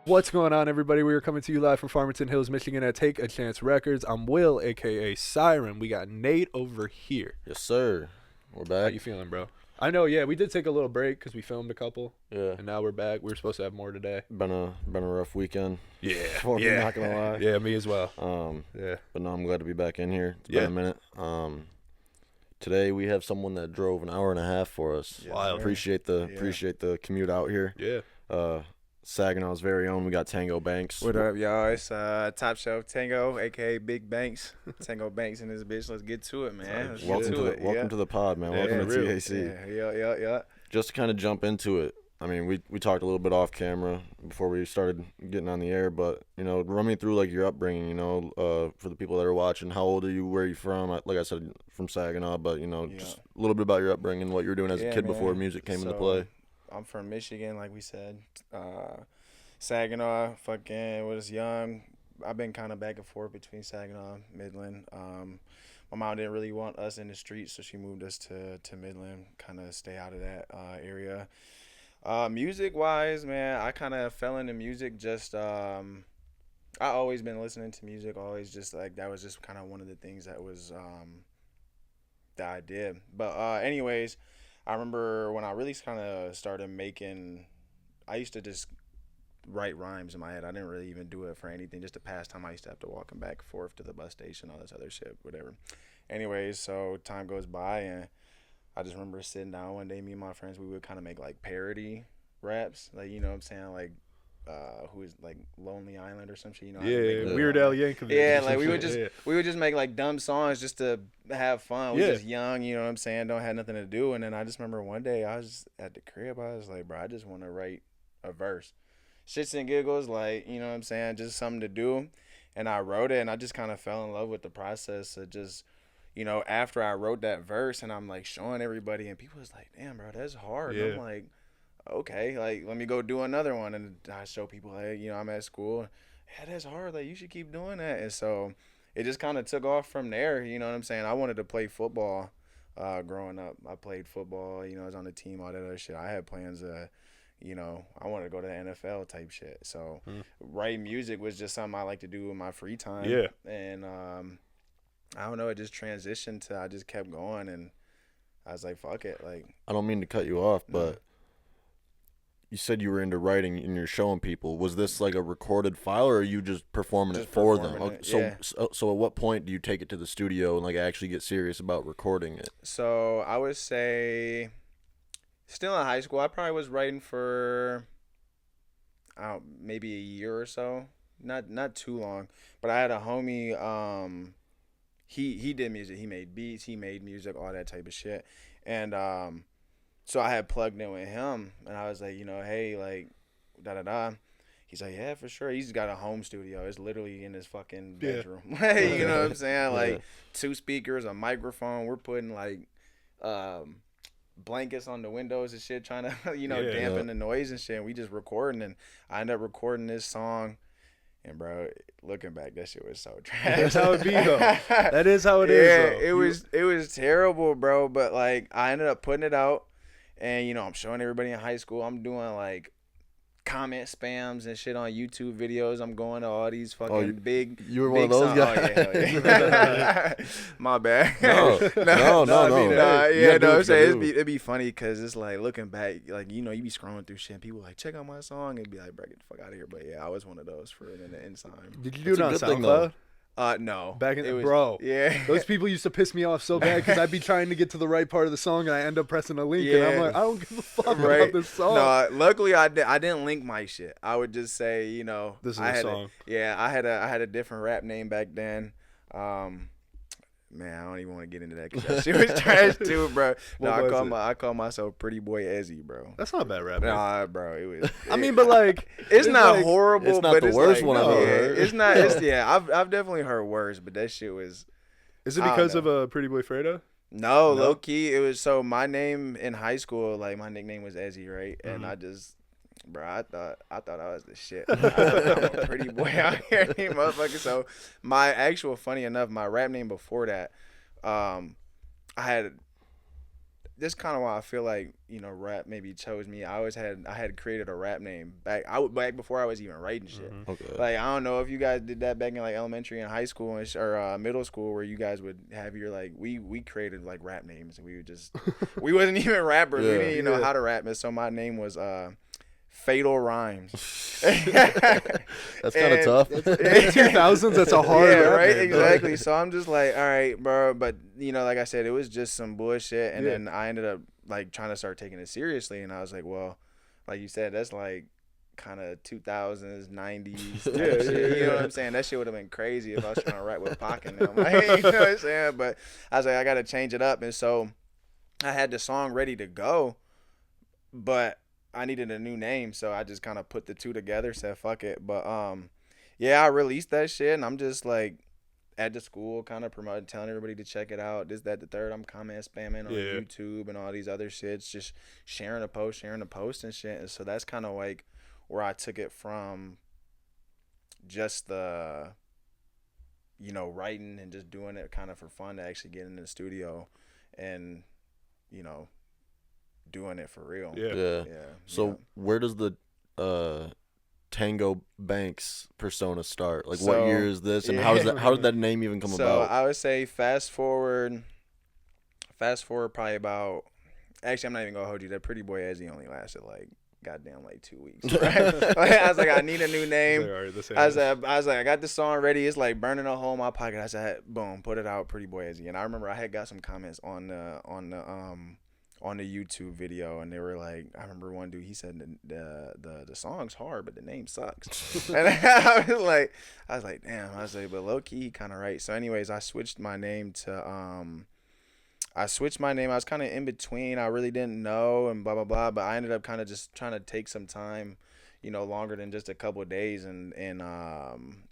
What's going on, everybody? We are coming to you live from Farmington Hills, Michigan at Take a Chance Records. I'm Will, a.k.a. Siren. We got Nate over here. Yes, sir. We're back. How you feeling, bro? I know, yeah, we did take a little break because we filmed a couple. Yeah. And now we're back. We were supposed to have more today. Been a rough weekend. Yeah. I'm not going to lie. Yeah, me as well. Yeah. But no, I'm glad to be back in here. It's Yeah. been a minute. Today we have someone that drove an hour and a half for us. Yes, Wild. Appreciate the commute out here. Yeah. Saginaw's very own. We got Tango Banks. What up, y'all? It's Top Shelf Tango, aka Big Banks. Tango Banks in this bitch. Let's get to it, man. Let's Welcome get to the pod, man. Yeah, Welcome to real. TAC. Yeah. Just to kind of jump into it. I mean, we talked a little bit off camera before we started getting on the air, but run me through like your upbringing. For the people that are watching, how old are you? Where are you from? Like I said, from Saginaw, but just a little bit about your upbringing, what you were doing as a kid before music came into play. I'm from Michigan, like we said. Saginaw, was young. I've been kind of back and forth between Saginaw, Midland. My mom didn't really want us in the streets, so she moved us to Midland, kind of stay out of that area. Music-wise, man, I kind of fell into music I always been listening to music, always just like that was just kind of one of the things that was that I did. But anyways, I remember when I really kind of started making, I used to just write rhymes in my head. I didn't really even do it for anything, just a pastime. I used to have to walk back and forth to the bus station, all this other shit, whatever. Anyways, so time goes by, and I just remember sitting down one day, me and my friends, we would kind of make like parody raps, like, you know what I'm saying, like who is like Lonely Island or some shit, Weird Al Yankovic. Yeah, like we would just make like dumb songs just to have fun. We were just young, you know what I'm saying, don't have nothing to do. And then I just remember one day I was at the crib, I was like, bro, I just want to write a verse. Shits and giggles, like, you know what I'm saying, just something to do. And I wrote it, and I just kind of fell in love with the process of just, after I wrote that verse, and I'm like showing everybody, and people was like, damn, bro, that's hard. And I'm like, okay, like, let me go do another one. And I show people, hey, I'm at school. Yeah, that's hard. Like, you should keep doing that. And so it just kind of took off from there. You know what I'm saying? I wanted to play football growing up. I played football. I was on the team, all that other shit. I had plans I wanted to go to the NFL type shit. So writing music was just something I like to do in my free time. Yeah. And I don't know, it just transitioned to, I just kept going, and I was like, fuck it. Like, I don't mean to cut you off, but you said you were into writing and you're showing people. Was this like a recorded file, or are you just performing it for them? So at what point do you take it to the studio and like actually get serious about recording it? So I would say still in high school, I probably was writing for maybe a year or so. Not too long. But I had a homie, he did music. He made beats, he made music, all that type of shit. And so I had plugged in with him, and I was like, hey, like, da-da-da. He's like, yeah, for sure. He's got a home studio. It's literally in his fucking bedroom. You know what I'm saying? Like, 2 speakers, a microphone. We're putting, like, blankets on the windows and shit, trying to, dampen the noise and shit. And we just recording, and I ended up recording this song. And, bro, looking back, that shit was so trash. That's how it be, though. That is how it is, though. It was terrible, bro. But, like, I ended up putting it out. And, I'm showing everybody in high school. I'm doing, like, comment spams and shit on YouTube videos. I'm going to all these fucking big. You were one of those guys? Oh, yeah. My bad. No. I'm saying it'd be funny because it's like looking back, like, you be scrolling through shit and people like, check out my song, and be like, bro, get the fuck out of here. But yeah, I was one of those for in the end time. Did you do it on SoundCloud? No. Back in bro. Yeah. Those people used to piss me off so bad because I'd be trying to get to the right part of the song and I end up pressing a link and I'm like, I don't give a fuck about this song. No, luckily I didn't link my shit. I would just say, this is a song. I had a different rap name back then. Man, I don't even want to get into that because that shit was trash too, bro. No, I call myself Pretty Boy Ezzy, bro. That's not a bad rap. Nah, bro, it was. I mean, but like, it's not like, horrible. It's not but the worst like, one I've ever heard. It's not. It's I've definitely heard worse, but that shit was. Is it because of Pretty Boy Fredo? No, low key, it was. So my name in high school, like my nickname was Ezzy, right? And I just. Bro, I thought I was the shit. I'm a pretty boy out here, motherfucker. So my actual, funny enough, my rap name before that, I this kind of why I feel like, you know, rap maybe chose me. I had created a rap name back before I was even writing shit. Mhm. Okay. Like, I don't know if you guys did that back in like elementary and high school or middle school, where you guys would have your like we created like rap names, and we would just we wasn't even rappers. We Yeah. didn't even know Yeah. how to rap it. So my name was Fatal Rhymes. That's kind of And- tough. 2000s, that's a hard yeah, rap right, name, dog. exactly. So I'm just like, all right, bro. But you know, like I said, it was just some bullshit, and Yeah. then I ended up like trying to start taking it seriously, and I was like, well, like you said, that's like kind of 2000s, 90s. Yeah, Shit, yeah, you know yeah. what I'm saying? That shit would have been crazy if I was trying to rap with Pac and them. Like, you know what I'm saying? But I was like, I got to change it up, and so I had the song ready to go, but I needed a new name, so I just kind of put the two together, said fuck it. But yeah, I released that shit, and I'm just like at the school, kind of promoting, telling everybody to check it out. This, that, the third. I'm comment spamming on Yeah. YouTube and all these other shits, just sharing a post and shit. And so that's kind of like where I took it from, just the, you know, writing and just doing it kind of for fun, to actually getting in the studio and, you know, doing it for real. Yeah. Yeah. Yeah. So yeah. where does the Tango Banks persona start? Like, what So, year is this, and yeah. how did that name even come So about? I would say fast forward probably about, actually I'm not even gonna hold you, that Pretty Boy Ezzy only lasted like goddamn like 2 weeks. Right? Like, I was like, I need a new It's name. like, all right, this ain't I it. was like, I got the song ready. It's like burning a hole in my pocket. I said, boom, put it out, Pretty Boy Ezzy. And I remember I had got some comments on the YouTube video, and they were like, I remember one dude, he said the song's hard, but the name sucks. And I was like, damn. I was like, but low key, he kind of right. So, anyways, I switched my name to I was kind of in between. I really didn't know and blah blah blah, but I ended up kind of just trying to take some time, you know, longer than just a couple of days, and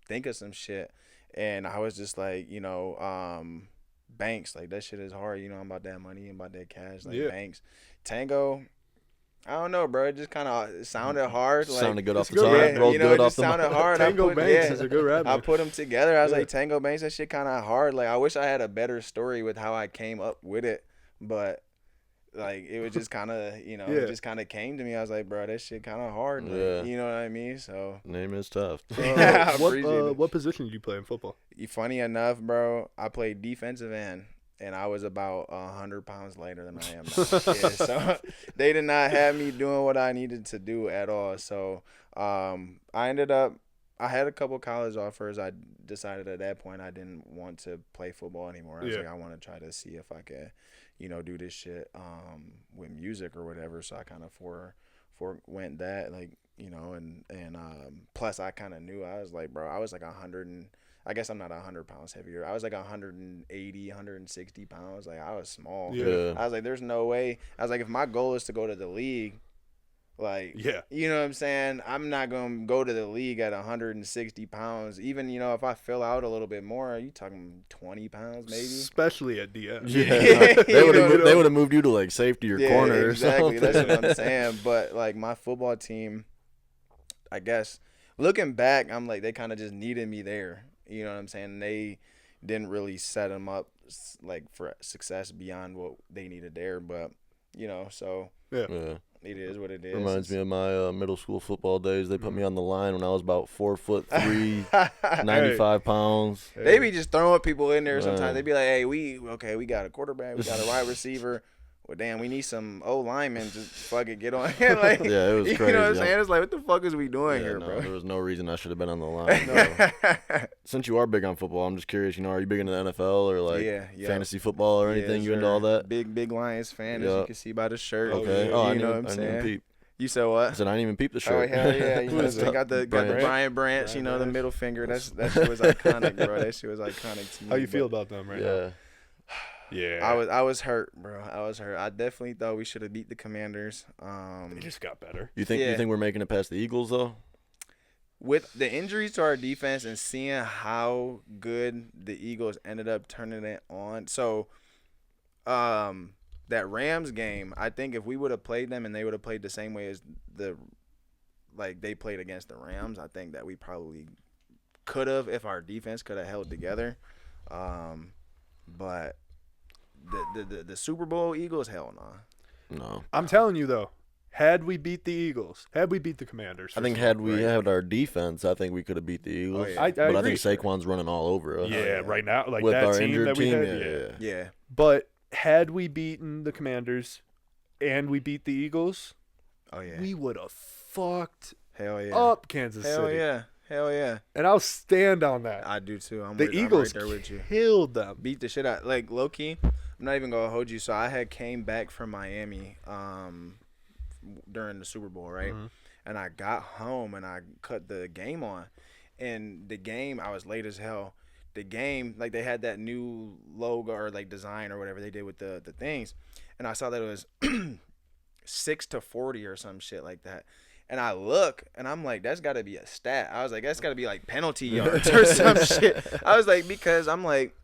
think of some shit. And I was just like, you know, Banks, like that shit is hard. You know, I'm about that money and about that cash. Like, Yeah. Banks, Tango. I don't know, bro. It just kind of sounded hard. Like, Sounded good off it's the good tongue. rap. yeah, Rolled you know, good it off just the sounded mouth. hard. Tango Banks is a good rap I name. put them together. I was Yeah. like, Tango Banks, that shit kind of hard. Like, I wish I had a better story with how I came up with it, but like, it was just kind of, you know, Yeah. it just kind of came to me. I was like, bro, that shit kind of hard. Like, Yeah. you know what I mean? So, Name is tough. Yeah, I appreciate it. What position do you play in football? funny enough, bro, I played defensive end, and I was about 100 pounds lighter than I am now. Yeah, so they did not have me doing what I needed to do at all. So I had a couple college offers. I decided at that point I didn't want to play football anymore. I was Yeah. like, I want to try to see if I could, you know, do this shit with music or whatever. So I kind of went that, like, you know, and plus I kind of knew, I was like, bro, I was like 100 and I guess I'm not 100 pounds heavier. I was like 180, 160 pounds. Like, I was small. Yeah. I was like, there's no way. I was like, if my goal is to go to the league, like, Yeah. you know what I'm saying? I'm not going to go to the league at 160 pounds. Even, you know, if I fill out a little bit more, you talking 20 pounds maybe? Especially at DM. Yeah. You They would know, have moved you to like safety or corner exactly. or something. That's what I'm saying. But like, my football team, I guess, looking back, I'm like, they kind of just needed me there. You know what I'm saying? They didn't really set them up like for success beyond what they needed there. But, you know, so Yeah. Yeah. it is what it is. Reminds me of my middle school football days. They put me on the line when I was about 4'3", 95 pounds. They be just throwing people in there sometimes. Man. They be like, hey, we got a quarterback, we got a wide receiver. Well, damn, we need some linemen to fucking get on. Like, Yeah, it was you crazy. know what I'm saying? It's like, what the fuck is we doing Yeah, here, no, bro? there was no reason I should have been on the line. bro. Since you are big on football, I'm just curious, you know, are you big into the NFL or like Yeah. fantasy football or anything? Yes, You into sir. all that? Big Lions fan, as Yeah. you can see by the shirt. Okay. yeah. Oh, I You didn't know even, what I'm I didn't even saying? peep. You said I what? said I didn't even peep the Oh, shirt. hell yeah. You Who know, is they that? got the Brian Brian Branch, Brian you know, the Branch. middle finger. That shit was iconic, bro. That shit was iconic to me. How you feel but about them right now? Yeah. Yeah. I was hurt, bro. I was hurt. I definitely thought we should have beat the Commanders. They just got better. You think Yeah. we're making it past the Eagles though? With the injuries to our defense and seeing how good the Eagles ended up turning it on. So, that Rams game, I think if we would have played them and they would have played the same way as they played against the Rams, I think that we probably could have, if our defense could have held together. But the Super Bowl Eagles, hell no. No. I'm telling you though, had we beat the Eagles, had we beat the Commanders, I think had we had our defense, I think we could have beat the Eagles. yeah. I but I agree. think Saquon's running all over us. yeah, right now, like With that our team injured that we team, had, Yeah. But had we beaten the Commanders and we beat the Eagles, Oh yeah. we would have fucked Hell yeah. up Kansas Hell City. yeah. Hell yeah. And I'll stand on that. I do too. I'm The right Eagles there with you. killed them. Beat the shit out. Like low key, I'm not even gonna hold you. So I had came back from Miami during the Super Bowl, right? Mhm. And I got home and I cut the game on. And the game, I was late as hell. The game, like they had that new logo or like design or whatever they did with the things. And I saw that it was 6-40 or some shit like that. And I look and I'm like, that's got to be a stat. I was like, that's got to be like penalty yards or some shit. I was like, because I'm like,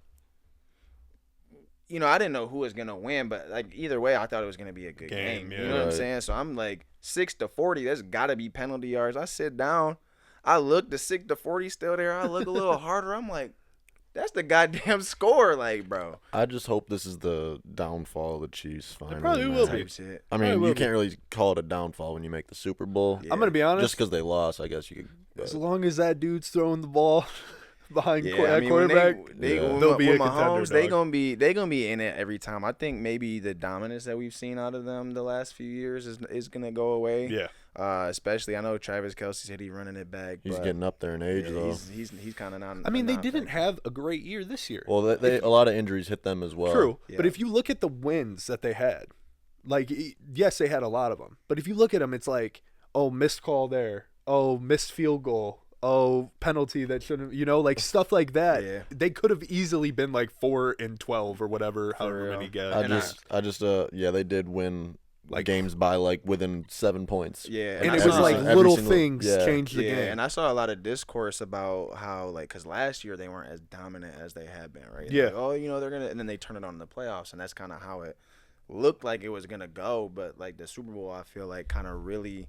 I didn't know who was going to win, but like either way, I thought it was going to be a good game. yeah. You know what I'm saying? So I'm like 6-40, that's got to be penalty yards. I sit down. I look, the 6-40 still there. I look a little harder. I'm like, that's the goddamn score, like, bro. I just hope this is the downfall of the Chiefs. Finally, probably man. will be. Type shit. I Probably mean, will you be. can't really call it a downfall when you make the Super Bowl. Yeah. I'm gonna be honest. Just because they lost, I guess you could. As long as that dude's throwing the ball behind Yeah, that I mean, quarterback, they'll be a with contender, Mahomes, they dog. gonna be in it every time. I think maybe the dominance that we've seen out of them the last few years is gonna go away. Yeah. Especially I know Travis Kelce said he's running it back. He's but getting up there in age, yeah, though. he's kind of not. I mean, they not didn't affected. have a great year this year. Well, a lot of injuries hit them as well. True, Yeah. but if you look at the wins that they had, like yes, they had a lot of them. But if you look at them, it's like, oh, missed call there, oh, missed field goal, oh, penalty that shouldn't, like stuff like that. Yeah. They could have easily been like 4-12 or whatever, however real. many guys. They did win Like- games by like within 7 points. Yeah, and I it saw, was like every little single- things yeah. changed the yeah, game. and I saw a lot of discourse about how because last year they weren't as dominant as they had been, right? Yeah. Like, oh, they're gonna, and then they turn it on in the playoffs, and that's kind of how it looked like it was gonna go. But like the Super Bowl, I feel like kind of really,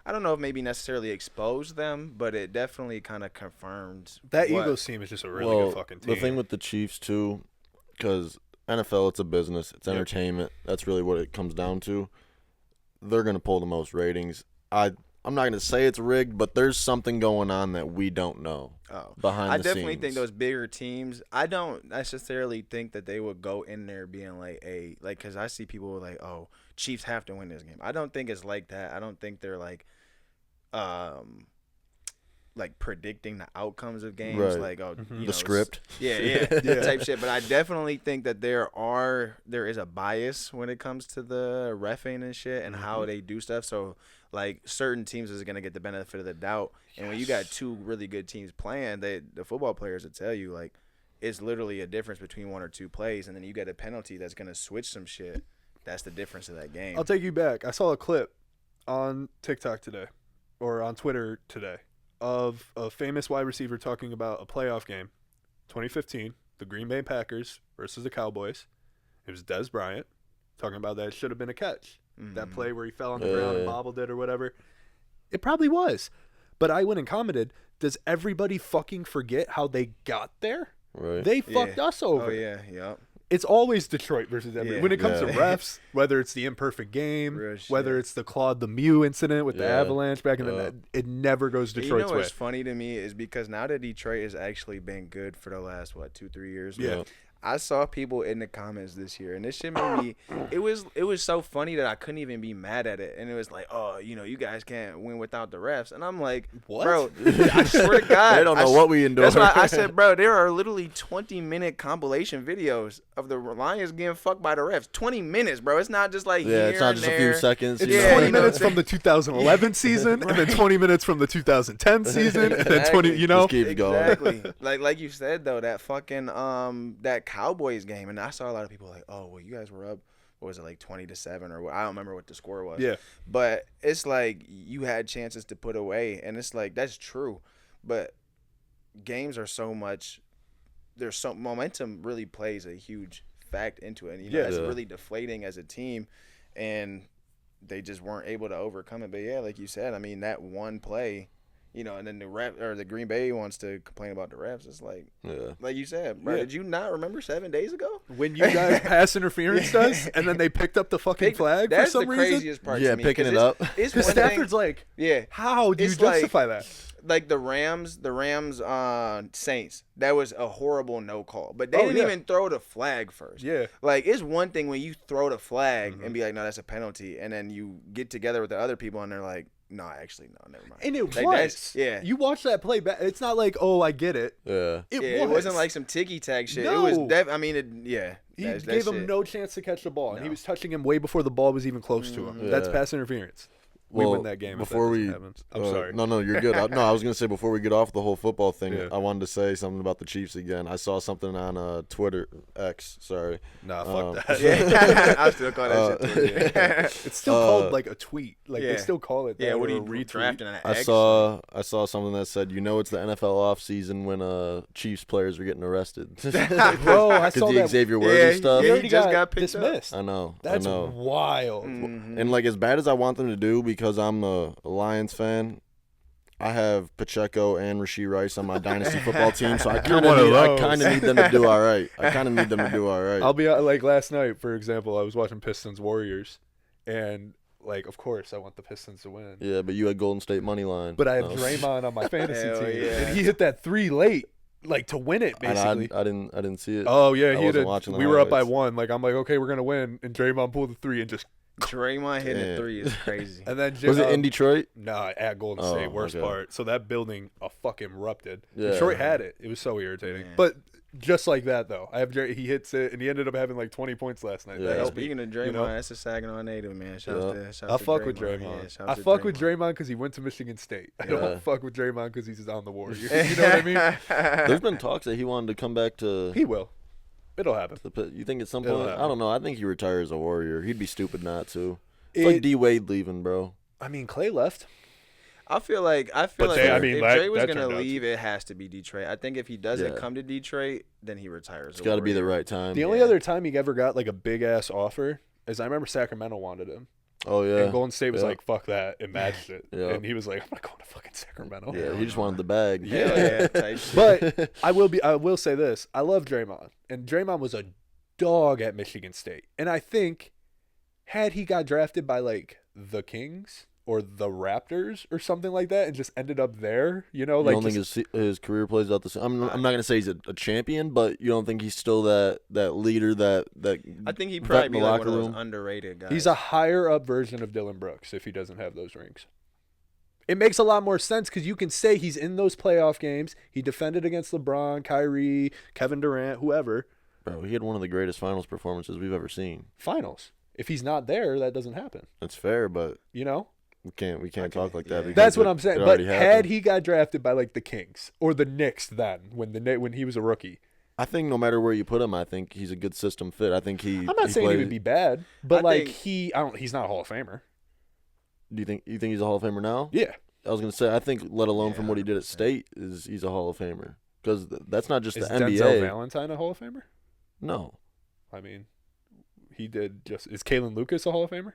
I don't know if maybe necessarily exposed them, but it definitely kind of confirmed That what- Eagles team is just a really good fucking team. The thing with the Chiefs too, because NFL, it's a business, it's entertainment. That's really what it comes down to. They're gonna pull the most ratings. I'm not gonna say it's rigged, but there's something going on that we don't know behind I the definitely scenes. think those bigger teams. I don't necessarily think that they would go in there being like because I see people like, oh, Chiefs have to win this game. I don't think it's like that. I don't think they're like predicting the outcomes of games, Right. like the script. yeah, type shit. But I definitely think that there is a bias when it comes to the reffing and shit and how they do stuff. So like certain teams is gonna get the benefit of the doubt, and when you got two really good teams playing, the football players will tell you like it's literally a difference between one or two plays, and then you get a penalty that's gonna switch some shit. That's the difference of that game. I'll take you back. I saw a clip on TikTok today, or on Twitter today, of a famous wide receiver talking about a playoff game, 2015, the Green Bay Packers versus the Cowboys. It was Dez Bryant talking about that it should have been a catch. That play where he fell on the ground and bobbled it or whatever. It probably was. But I went and commented, does everybody fucking forget how they got there? Right. They fucked us over. Oh yeah, yep. It's always Detroit versus everybody. Yeah. When it comes to Yeah. refs, whether it's the imperfect game, Real shit. whether it's the Claude Lemieux incident with the Yeah. Avalanche back in the Yeah. night, it never goes You Detroit's know way. what's funny to me is because now that Detroit has actually been good for the last 2-3 years. Yeah. I saw people in the comments this year, and this shit made me. It was so funny that I couldn't even be mad at it, and it was like, oh, you guys can't win without the refs, and I'm like, What? bro? I swear to God, They don't know what we endure. That's why I said, bro, there are literally 20-minute compilation videos of the Lions getting fucked by the refs. 20 minutes, bro. It's not just like Yeah, here it's not and just a there. few seconds. It's you Yeah, 20 you know minutes what I'm from the 2011 season, and then 20 minutes from the 2010 season, and then 20, Exactly. Just keeps going. Exactly. like you said though, that fucking that Cowboys game, and I saw a lot of people like, oh well, you guys were up. What was it, like 20-7 or what? I don't remember what the score was. Yeah. But it's like you had chances to put away, and it's like that's true. But games are so much. There's so momentum really plays a huge fact into it. And, Yeah. it's really deflating as a team, and they just weren't able to overcome it. But yeah, like you said, I mean that one play You know, and then the Green Bay wants to complain about the refs. It's like you said, bro. Yeah. Did you not remember 7 days ago When you guys pass interference does, and then they picked up the fucking flag That's for some the reason? craziest part. Yeah, to me, picking 'cause it up. It's Because one thing- Stafford's like, yeah. how do you It's like- justify that? Like the Rams Saints, that was a horrible no call. But they Oh, didn't yeah. even throw the flag first. Yeah. Like, it's one thing when you throw the flag Mm-hmm. and be like, no, that's a penalty. And then you get together with the other people and they're like, no, actually, no, never mind. And it Like, was. that's- yeah. You watch that play back. It's not like, oh, I get it. Yeah. It wasn't like some ticky tack shit. No. It was, I mean, yeah. He That's gave him it. no chance to catch the ball, and he No. was touching him way before the ball was even close to him. Yeah. That's pass interference. We Well, win that game. before if that we- doesn't happen. I'm sorry. No, you're good. I was gonna say before we get off the whole football thing, Yeah. I wanted to say something about the Chiefs again. I saw something on Twitter X. Sorry. Nah, Um, fuck that. Yeah. I still call that shit too. Yeah. It's still called like a tweet. Like they yeah. still call it that. Yeah, what or are a you retweet. drafting an I X? saw something that said, it's the NFL off season when Chiefs players were getting arrested. Bro, I saw the that. Xavier Yeah, Worthy stuff. He yeah. already just got, got picked up. dismissed. I know. That's I know. wild. Mhm. And like as bad as I want them to do, because I'm a Lions fan, I have Pacheco and Rashee Rice on my dynasty football team, so I kind one of of those. need them to do all right. I kind of need them to do all right. I'll be like last night, for example, I was watching Pistons Warriors, and like of course I want the Pistons to win. Yeah, but you had Golden State money line. But I have No. Draymond on my fantasy Hell team, yeah. and he hit that 3 late, like to win it, And basically. I didn't see it. Oh yeah, I he hit wasn't it. watching the We were up by highlights. 1. Like I'm like, okay, we're gonna win, and Draymond pulled the 3 and just. Draymond hitting Yeah. a 3 is crazy. And then Was it in Detroit? Nah, at Golden Oh, State, worst okay. part. So that building fucking erupted. Yeah. Detroit had it. It was so irritating. Man. But just like that though, I have he hits it, and he ended up having like 20 points last night. Yeah. That Hey, helped me. speaking of Draymond, you know? that's a Saginaw native, man. Shouts Yeah. to, shouts I to fuck with Yeah, Draymond. shouts I to fuck with Draymond because he went to Michigan State. I Yeah. don't fuck with Draymond because he's on the Warriors. You know what I mean? There's been talks that he wanted to come back to He will. It'll happen. the pit. You think at some It'll point? happen. I don't know. I think he retires a Warrior. He'd be stupid not to. It's like D Wade leaving, bro. I mean, Clay left. I feel like But they- I mean, if that- Dre was that gonna turned out leave, it has to be Detroit. I think if he doesn't Yeah. come to Detroit, then he retires. It's got to be the right time. The only Yeah. other time he ever got like a big ass offer is I remember Sacramento wanted him. Oh yeah. And Golden State was Yeah. like, fuck that, and matched it. Yeah. And he was like, I'm not going to fucking Sacramento. Yeah, he just wanted the bag. Yeah, type shit. But I will say this. I love Draymond. And Draymond was a dog at Michigan State. And I think had he got drafted by like the Kings or the Raptors or something like that and just ended up there, you know, You like don't think his career plays out the same? I'm not gonna say he's a champion, but you don't think he's still that leader that I think he'd vet probably in be the like one locker of those room? underrated guys. he's a higher up version of Dylan Brooks if he doesn't have those rings. It makes a lot more sense because you can say he's in those playoff games. He defended against LeBron, Kyrie, Kevin Durant, whoever. Bro, he had one of the greatest finals performances we've ever seen. Finals. If he's not there, that doesn't happen. That's fair, but You know? we can't talk like that. yeah. because That's what it- I'm saying. it But already had happened. he got drafted by like the Kings or the Knicks then, when he was a rookie, I think no matter where you put him, I think he's a good system fit. I think he. I'm not saying he plays- would be bad, but I like think- he's not a Hall of Famer. Do you think he's a Hall of Famer now? Yeah, I was gonna say I think, let alone from Yeah, what he did at 100%. State, he's a Hall of Famer because that's not just is the Denzel NBA. Valentine a Hall of Famer? No, I mean, he did just. Is Kalen Lucas a Hall of Famer?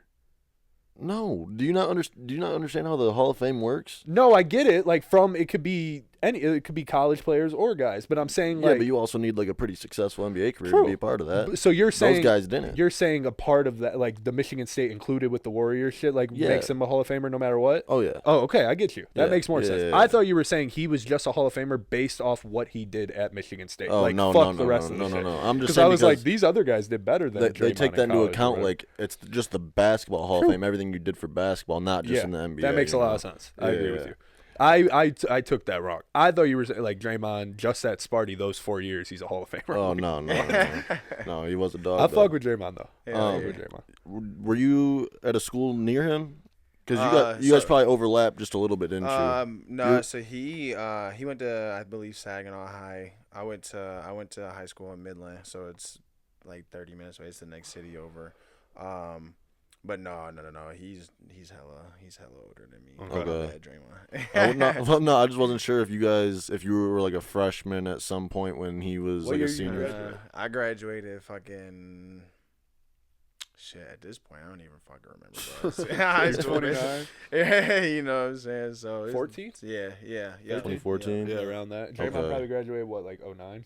no. Do you not understand how the Hall of Fame works? No, I get it. Like it could be it could be college players or guys, but I'm saying Yeah, like but you also need like a pretty successful NBA career True. to be a part of that. so you're saying Those guys didn't. You're saying a part of that, like the Michigan State included with the Warriors shit, like Yeah. makes him a Hall of Famer no matter what. Oh yeah. Oh, okay, I get you. That Yeah, makes more yeah, sense. yeah, I yeah. thought you were saying he was just a Hall of Famer based off what he did at Michigan State. Oh like, no, fuck no, the no, rest no, of no, the no, shit. no. I'm just Because saying I was like, because these other guys did better than they Draymond take that in into college or account. whatever. Like it's just the basketball Hall of Fame, everything you did for basketball, not just yeah, in the NBA. that makes a you lot know? of sense. I agree with Yeah. you. I took that wrong. I thought you were saying, like Draymond, just at Sparty those 4 years, he's a Hall of Famer. Oh no, he was a dog. I though. fuck with Draymond though. Yeah, I Um, fuck with Draymond. Were you at a school near him? Because you guys probably overlapped just a little bit, didn't you? No, You- so he went to, I believe, Saginaw High. I went to high school in Midland, so it's like 30 minutes away. It's the next city over. But no, he's hella older than me. Okay. My bad, Draymond. I would not, well, no, I just wasn't sure if you were like a freshman at some point when he was What like year a you senior. graduated? I graduated fucking Shit, at this point, I don't even fucking remember. Bro. High school, 29. Yeah, you know what I'm saying? So 14? Yeah. 2014? Yeah, around that. Draymond Okay. probably graduated, what, like 09?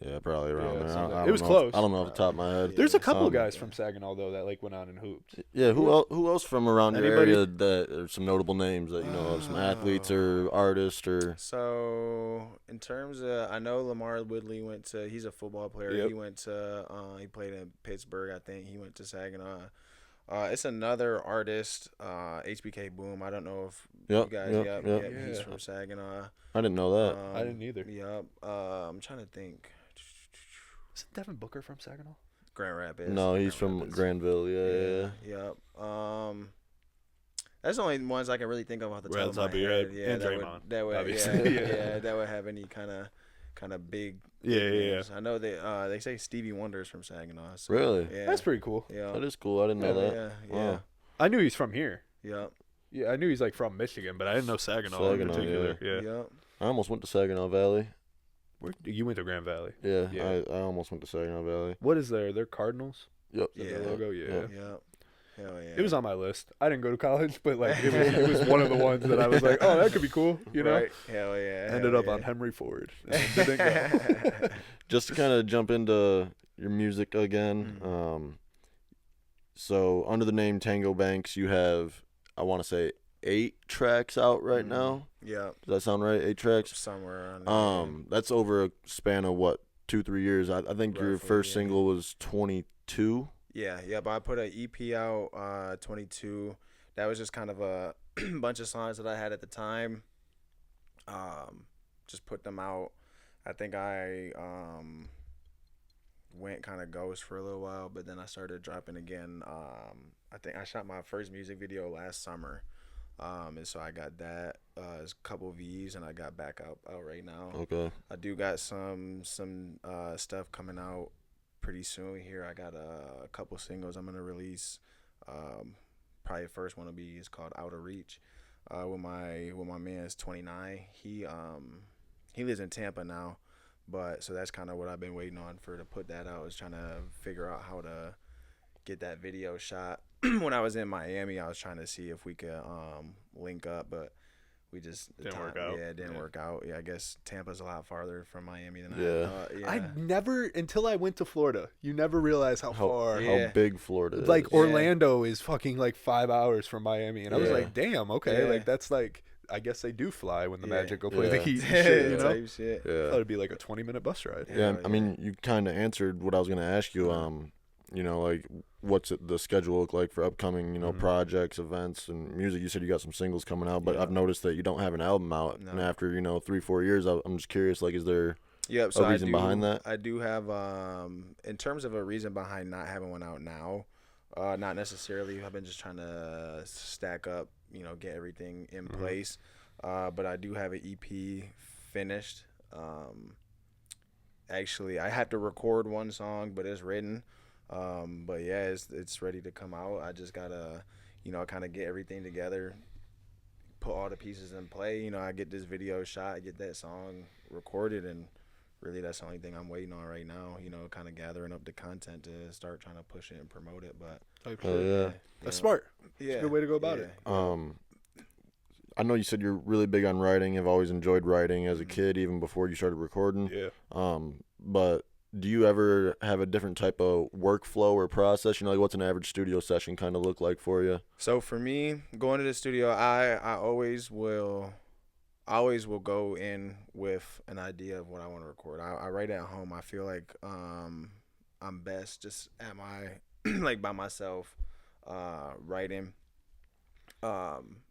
Yeah, probably around there. something. I It don't was know close. I don't know off the top of my head. Yeah. There's a couple Sound- guys from Saginaw, though, that, like, went on and hooped. Yeah, who else from around your Anybody? area that are some notable names that you know of, some athletes or artists or So in terms of, I know Lamar Woodley he's a football player. Yep. He went to, he played in Pittsburgh, I think. He went to Saginaw. It's another artist, HBK Boom. I don't know if Yep, you guys, yep. he's Yeah. from Saginaw. I didn't know that. I didn't either. Yep. I'm trying to think. Isn't Devin Booker from Saginaw? Grand Rapids. No, he's Grand from Rapids. Granville. Yeah. Yep. That's the only ones I can really think of off the Right top on of top my of your head. head. Yeah, And that Draymond, would obviously. yeah, that would have any kind of big. Yeah. names. I know they say Stevie Wonder's from Saginaw. So, Really? Yeah. That's pretty cool. Yeah. That is cool. I didn't know that. Yeah. Wow. I knew he's from here. Yep. Yeah, I knew he's, like, from Michigan, but I didn't know Saginaw in Saginaw, particular. Yeah. Yep. I almost went to Saginaw Valley. You went to Grand Valley. Yeah, Yeah. I almost went to Saginaw Valley. What is there? They're Cardinals? Yep. Is that Yeah. their logo? Yeah. Yeah. Yep. Hell yeah. It was on my list. I didn't go to college, but like it was one of the ones that I was like, oh, that could be cool, you know. Right. Hell yeah. Ended hell up on yeah. Henry Ford. Didn't go. Just to kind of jump into your music again. So under the name Tango Banks, you have, I want to say, 8 tracks out right now. Yep. Does that sound right? 8 tracks. Somewhere around there. That's over a span of what, 2-3 years. I think your Roughly, first yeah. single was 22. Yeah, but I put an EP out, 22. That was just kind of a bunch of songs that I had at the time. Just put them out. I think I went kind of ghost for a little while, but then I started dropping again. I think I shot my first music video last summer. And so I got that as a couple V's, and I got back out right now. Okay. I do got some stuff coming out pretty soon here. I got a couple singles I'm gonna release. Probably the first one is called Out of Reach. With my man is 29. He lives in Tampa now, but so that's kind of what I've been waiting on to put that out. Is trying to figure out how to get that video shot. When I was in Miami, I was trying to see if we could link up, but we just Didn't work out. Yeah, it didn't work out. Yeah, I guess Tampa's a lot farther from Miami than Yeah. I thought. Yeah. I never, until I went to Florida, you never realize how far. Yeah. How big Florida is. Like Yeah. Orlando is fucking like 5 hours from Miami, and I was Yeah. like, damn, okay, Yeah. like that's like, I guess they do fly when the Yeah. Magic go play the Yeah. Heat and shit, you know. Type shit. I thought Yeah. it'd be like a 20-minute bus ride. Yeah, Hell I mean, you kind of answered what I was going to ask you. You know, like, what's the schedule look like for upcoming, you know, projects, events, and music? You said you got some singles coming out, but Yeah. I've noticed that you don't have an album out. No. And after, 3-4 years, I'm just curious, like, is there Yep. a So reason behind that? I do have, in terms of a reason behind not having one out now, not necessarily. I've been just trying to stack up, get everything in place. But I do have an EP finished. Actually, I have to record one song, but it's written. But yeah, it's ready to come out. I just gotta, kind of get everything together, put all the pieces in play. I get this video shot, get that song recorded, and really that's the only thing I'm waiting on right now. Kind of gathering up the content to start trying to push it and promote it. But Oh, yeah. That's smart. yeah, It's a good way to go about it. I know you said you're really big on writing. Have always enjoyed writing as a kid, even before you started recording. Yeah. But do you ever have a different type of workflow or process? Like, what's an average studio session kind of look like for you? So for me, going to the studio, I always will go in with an idea of what I want to record. I write at home. I feel like I'm best just at my like by myself writing.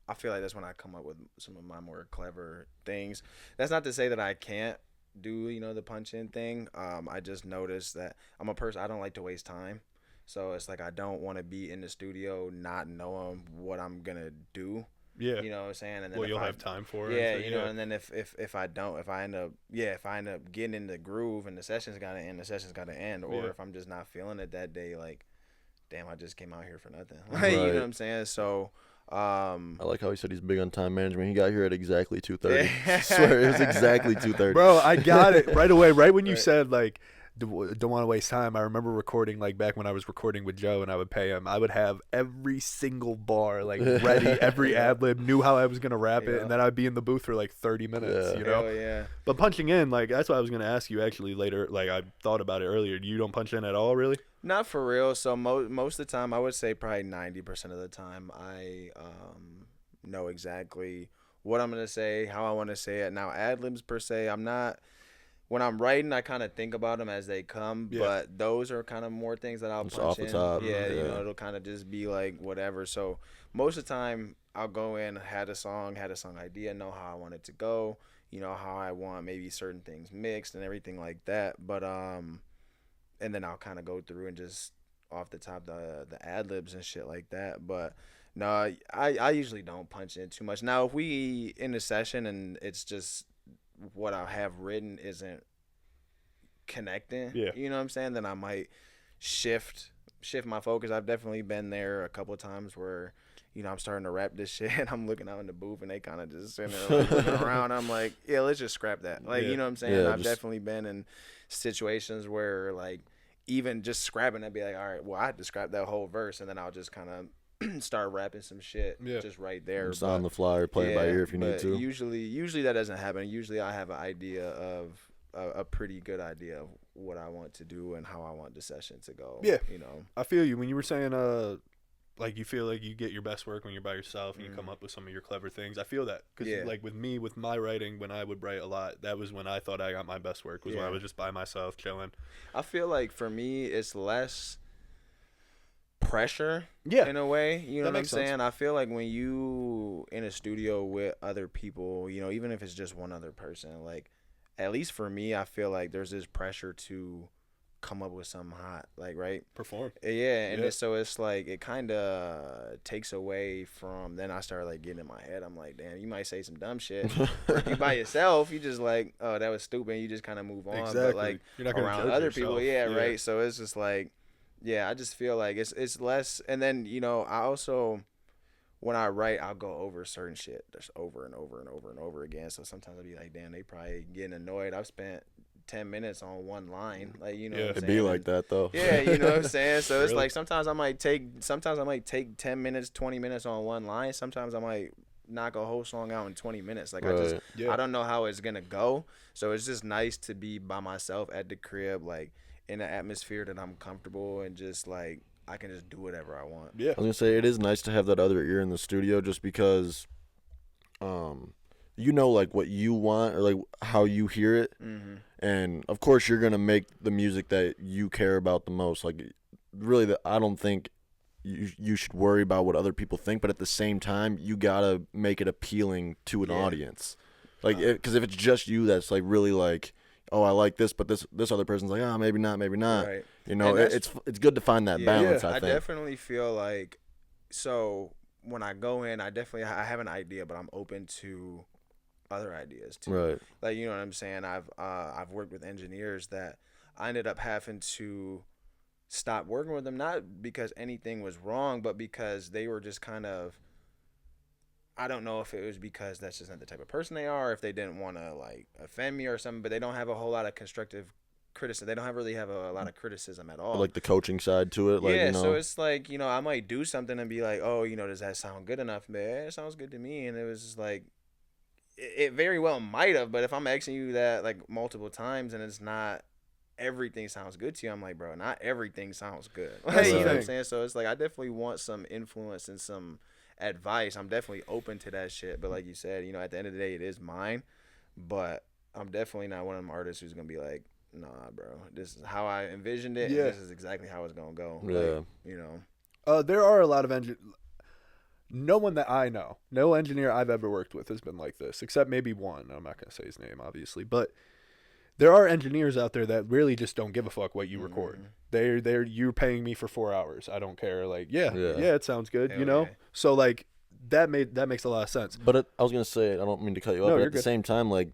I feel like that's when I come up with some of my more clever things. That's not to say that I can't do the punch in thing. I just noticed that I'm a person, I don't like to waste time. So it's like I don't want to be in the studio not knowing what I'm gonna do. Yeah. You know what I'm saying? And then Well, if you'll I- have time for it. Yeah, and so, and then if I end up getting in the groove and the session's gotta end, or Yeah. if I'm just not feeling it that day, like, damn, I just came out here for nothing. Right. You know what I'm saying? So, I like how he said he's big on time management. He got here at exactly 2:30. I swear, it was exactly 2:30. Bro, I got it right away. Right when you Right. said, like, don't want to waste time. I remember recording like back when I was recording with Joe, and I would pay him. I would have every single bar like ready, every ad lib, knew how I was gonna rap it, and then I'd be in the booth for like 30 minutes. You know. Hell yeah. But punching in, like that's what I was gonna ask you actually later. Like I thought about it earlier. You don't punch in at all, really? Not for real. So most of the time, I would say probably 90% of the time, I know exactly what I'm gonna say, how I want to say it. Now ad libs per se, I'm not. When I'm writing, I kind of think about them as they come, but those are kind of more things that I'll Just punch off the in. top. Yeah, you know, it'll kind of just be like whatever. So most of the time, I'll go in, had a song idea, know how I want it to go, you know, how I want maybe certain things mixed and everything like that. But and then I'll kind of go through and just off the top the ad libs and shit like that. But no, I usually don't punch in too much. Now if we in a session and it's just what I have written isn't connecting, you know what I'm saying, then I might shift my focus. I've definitely been there a couple of times where, you know, I'm starting to rap this shit and I'm looking out in the booth and they kind of just sitting there like, looking around. I'm like, yeah, let's just scrap that. Like, you know what I'm saying? I've definitely been in situations where like even just scrapping, I'd be like, all right, well, I had to scrap that whole verse, and then I'll just kind of start rapping some shit just right there. Just on the fly or play it by ear if you need to. Usually that doesn't happen. Usually I have an idea of a pretty good idea of what I want to do and how I want the session to go. Yeah, you know. I feel you when you were saying like you feel like you get your best work when you're by yourself and you come up with some of your clever things. I feel that because like with me, with my writing, when I would write a lot, that was when I thought I got my best work, was when I was just by myself chilling. I feel like for me it's less pressure in a way, you know what I'm saying? I feel like when you in a studio with other people, you know, even if it's just one other person, like at least for me, I feel like there's this pressure to come up with something hot, like, right? Perform. Yeah, and so it's like it kind of takes away from, then I start like getting in my head. I'm like, damn, you might say some dumb shit. If you by yourself, you just like, oh, that was stupid, and you just kind of move on. Exactly. But like you're not gonna around judge other yourself. people, right? So it's just like, yeah, I just feel like it's less. And then, you know, I also, when I write, I'll go over certain shit just over and over and over and over again. So sometimes I'll be like, damn, they probably getting annoyed. I've spent 10 minutes on one line, like, you know what I'm saying? It'd be like that though. Yeah, you know what I'm saying? So it's like sometimes I might take 10 minutes, 20 minutes on one line. Sometimes I might knock a whole song out in 20 minutes. Like I don't know how it's gonna go. So it's just nice to be by myself at the crib, like in an atmosphere that I'm comfortable and just like I can just do whatever I want. I was gonna say it is nice to have that other ear in the studio, just because you know, like what you want or like how you hear it. And of course you're gonna make the music that you care about the most. Like really, I don't think you should worry about what other people think, but at the same time you gotta make it appealing to an audience. Like because if it's just you that's like really like, oh, I like this, but this other person's like, oh, maybe not. Right. You know, it's good to find that balance. I think. I definitely feel like, so when I go in, I have an idea, but I'm open to other ideas too. Right. Like, you know what I'm saying? I've worked with engineers that I ended up having to stop working with them, not because anything was wrong, but because they were just kind of, I don't know if it was because that's just not the type of person they are, or if they didn't want to like offend me or something, but they don't have a whole lot of constructive criticism. They don't really have a lot of criticism at all. Like the coaching side to it. Like, yeah, you know. So it's like, you know, I might do something and be like, oh, you know, does that sound good enough? Man, it sounds good to me. And it was just like, it very well might have, but if I'm asking you that like multiple times and it's not, everything sounds good to you, I'm like, bro, not everything sounds good. Like, you know what I'm saying? So it's like, I definitely want some influence and some advice. I'm definitely open to that shit, but like you said, you know, at the end of the day, it is mine. But I'm definitely not one of them artists who's gonna be like, nah, bro, this is how I envisioned it, and this is exactly how it's gonna go. Like, you know, there are a lot of no one that I know, no engineer I've ever worked with has been like this, except maybe one. I'm not gonna say his name, obviously, but there are engineers out there that really just don't give a fuck what you record. You're paying me for 4 hours. I don't care. Like, yeah, it sounds good, you know? So like that makes a lot of sense. But I was gonna say, I don't mean to cut you off, but at the same time, like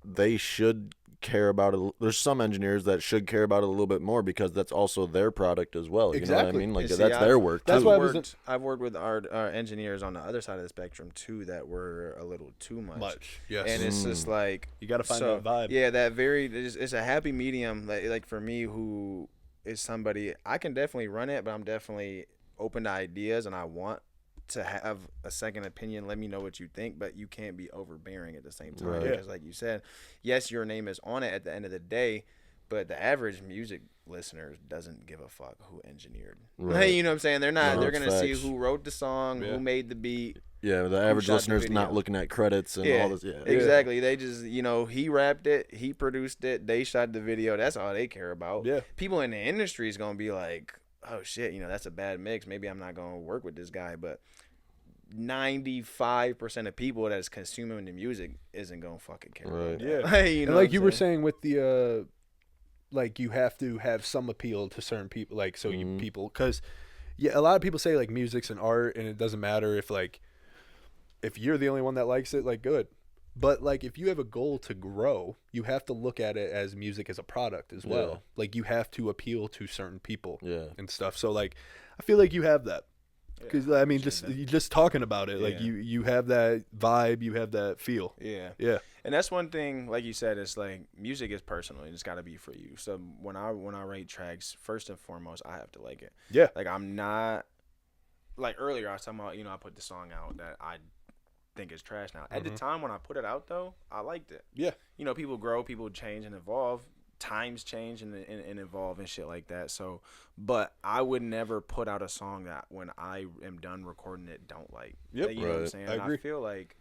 they should care about it. There's some engineers that should care about it a little bit more because that's also their product as well. You know what I Exactly. mean? Like See, that's their work. That's too. why I was I've worked with our engineers on the other side of the spectrum too that were a little too much. Yes. And it's just like You got to find so, that vibe. Yeah, that it's a happy medium. Like for me, who is somebody I can definitely run it, but I'm definitely open to ideas, and I want to have a second opinion. Let me know what you think, but you can't be overbearing at the same time. Right. Because like you said, yes, your name is on it at the end of the day, but the average music listener doesn't give a fuck who engineered. Right. You know what I'm saying? They're not. No, they're it's gonna see facts. who wrote the song, Yeah. who made the beat. Yeah, the average shot the listener's not video. looking at credits and Yeah, all this. Yeah, exactly. They just, he rapped it, he produced it, they shot the video. That's all they care about. Yeah. People in the industry is gonna be like, oh shit, that's a bad mix. Maybe I'm not gonna work with this guy, but 95% of people that's consuming the music isn't gonna fucking care. Right. About Yeah. that. And know like what you I'm were saying? saying with the like you have to have some appeal to certain people, like so you Mhm. people, because a lot of people say like music's an art and it doesn't matter if you're the only one that likes it, like good. But like if you have a goal to grow, you have to look at it as music as a product as well. Yeah. Like you have to appeal to certain people yeah. and stuff. So like I feel like you have that. Because I mean, appreciate that. you just talking about it, like Yeah. you have that vibe, you have that feel. Yeah. Yeah, And that's one thing, like you said, it's like music is personal. It's got to be for you. So when I write tracks, first and foremost, I have to like it. yeah, Like I'm not like earlier I was talking about, I put the song out that I think is trash now. At the time when I put it out though, I liked it. yeah. People grow, people change and evolve. Times change and evolve and shit like that. So, but I would never put out a song that when I am done recording it don't like. Yep. You know what I'm Right. saying? I And agree. I feel like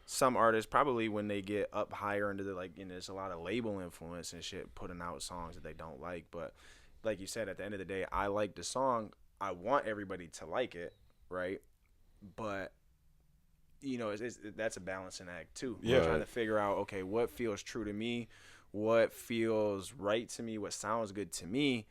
some artists probably when they get up higher into the there's a lot of label influence and shit putting out songs that they don't like. But like you said, at the end of the day, I like the song. I want everybody to like it, right? But that's a balancing act too. Yeah. Trying to figure out, okay, what feels true to me, what feels right to me, what sounds good to me,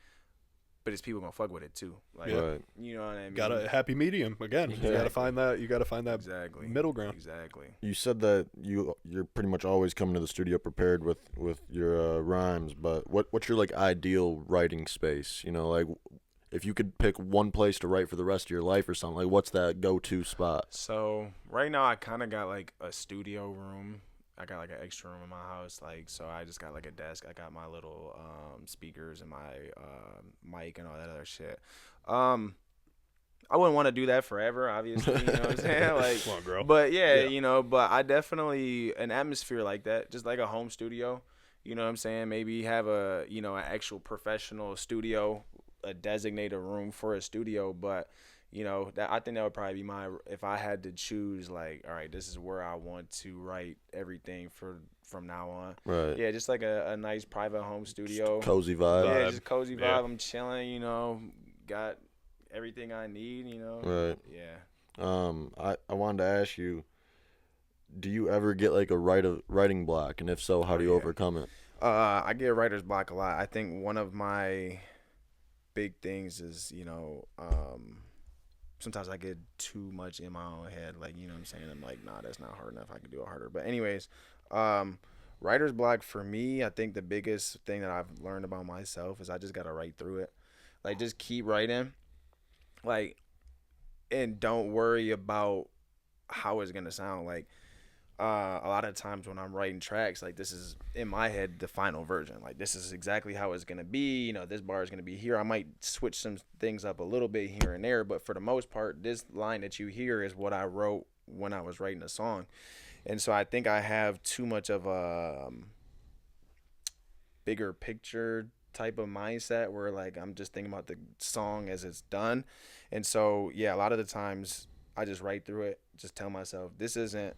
but it's people gonna fuck with it too. Like, Yeah. Right. you know what I mean? Got a happy medium again. You got to Exactly. find that. You got to find that exactly middle ground. Exactly. You said that you're pretty much always coming to the studio prepared with your rhymes, but what's your like ideal writing space? Like if you could pick one place to write for the rest of your life or something, like what's that go-to spot? So right now I kind of got like a studio room. I got like an extra room in my house, so I just got like a desk. I got my little speakers and my mic and all that other shit. I wouldn't want to do that forever, obviously. You know what I'm saying? Like, Come on, girl. but yeah, Yeah. but I definitely an atmosphere like that, just like a home studio. You know what I'm saying? Maybe have an actual professional studio, a designated room for a studio, but. That I think that would probably be if I had to choose, like, all right, this is where I want to write everything from now on. Right. Yeah, just like a nice private home studio. Cozy vibe. Yeah, Vibe. just cozy vibe. Yeah. I'm chilling, got everything I need, Right. Yeah. I wanted to ask you, do you ever get like a writing block, and if so, how do you Yeah. overcome it? I get writer's block a lot. I think one of my big things is, sometimes I get too much in my own head. Like, you know what I'm saying? I'm like, nah, that's not hard enough. I can do it harder. But anyways, writer's block for me, I think the biggest thing that I've learned about myself is I just got to write through it. Like, just keep writing. Like, and don't worry about how it's going to sound. Like, a lot of times when I'm writing tracks, like this is in my head the final version. Like this is exactly how it's gonna be. This bar is gonna be here. I might switch some things up a little bit here and there, but for the most part, this line that you hear is what I wrote when I was writing a song. And so I think I have too much of a bigger picture type of mindset where like I'm just thinking about the song as it's done. And so yeah, a lot of the times I just write through it, just tell myself this isn't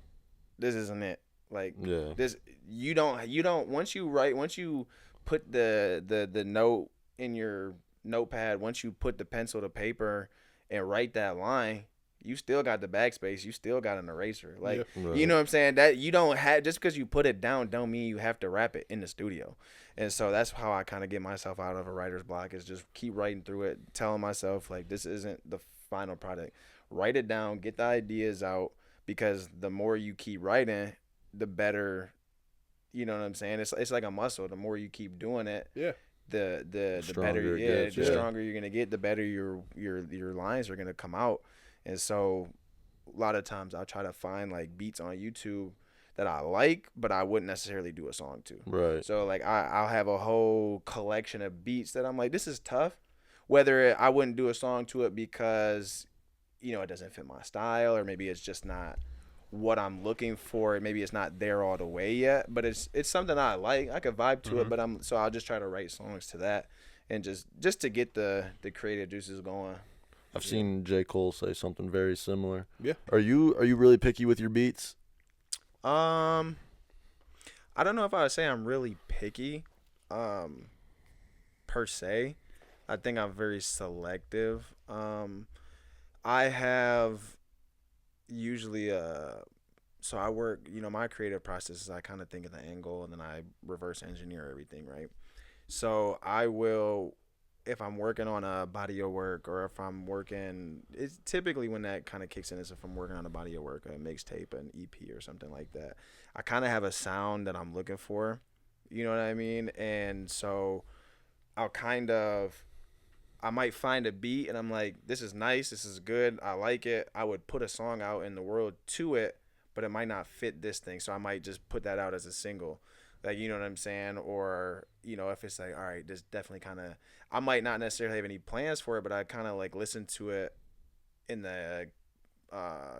it. Like Yeah. this you don't once you put the note in your notepad, once you put the pencil to paper and write that line, you still got the backspace, you still got an eraser. Like Right. you know what I'm saying? That you don't have, just because you put it down don't mean you have to rap it in the studio. And so that's how I kind of get myself out of a writer's block, is just keep writing through it, telling myself like this isn't the final product. Write it down, get the ideas out, because the more you keep writing, the better You know what I'm saying? It's like a muscle. The more you keep doing it, Yeah. the better, Stronger it yeah, gets, the yeah. stronger you're gonna get, the better your lines are gonna come out. And so, a lot of times I'll try to find like beats on YouTube that I like, but I wouldn't necessarily do a song to. Right. So like I'll have a whole collection of beats that I'm like, this is tough. Whether I wouldn't do a song to it because, it doesn't fit my style, or maybe it's just not what I'm looking for. Maybe it's not there all the way yet, but it's something I like. I could vibe to it, but I'll just try to write songs to that, and just to get the creative juices going. I've seen J. Cole say something very similar. Yeah. Are you really picky with your beats? I don't know if I would say I'm really picky, per se. I think I'm very selective. I have usually so I work, my creative process is I kind of think of the angle and then I reverse engineer everything, right? So I will, if I'm working on a body of work, or if I'm working, it's typically when that kind of kicks in is if I'm working on a body of work, a mixtape, an EP or something like that. I kind of have a sound that I'm looking for, you know what I mean? And so I might find a beat and I'm like, this is nice, this is good, I like it. I would put a song out in the world to it, but it might not fit this thing. So I might just put that out as a single. Like, you know what I'm saying? Or, if it's like, all right, this definitely kind of, I might not necessarily have any plans for it, but I kind of like listen to it in the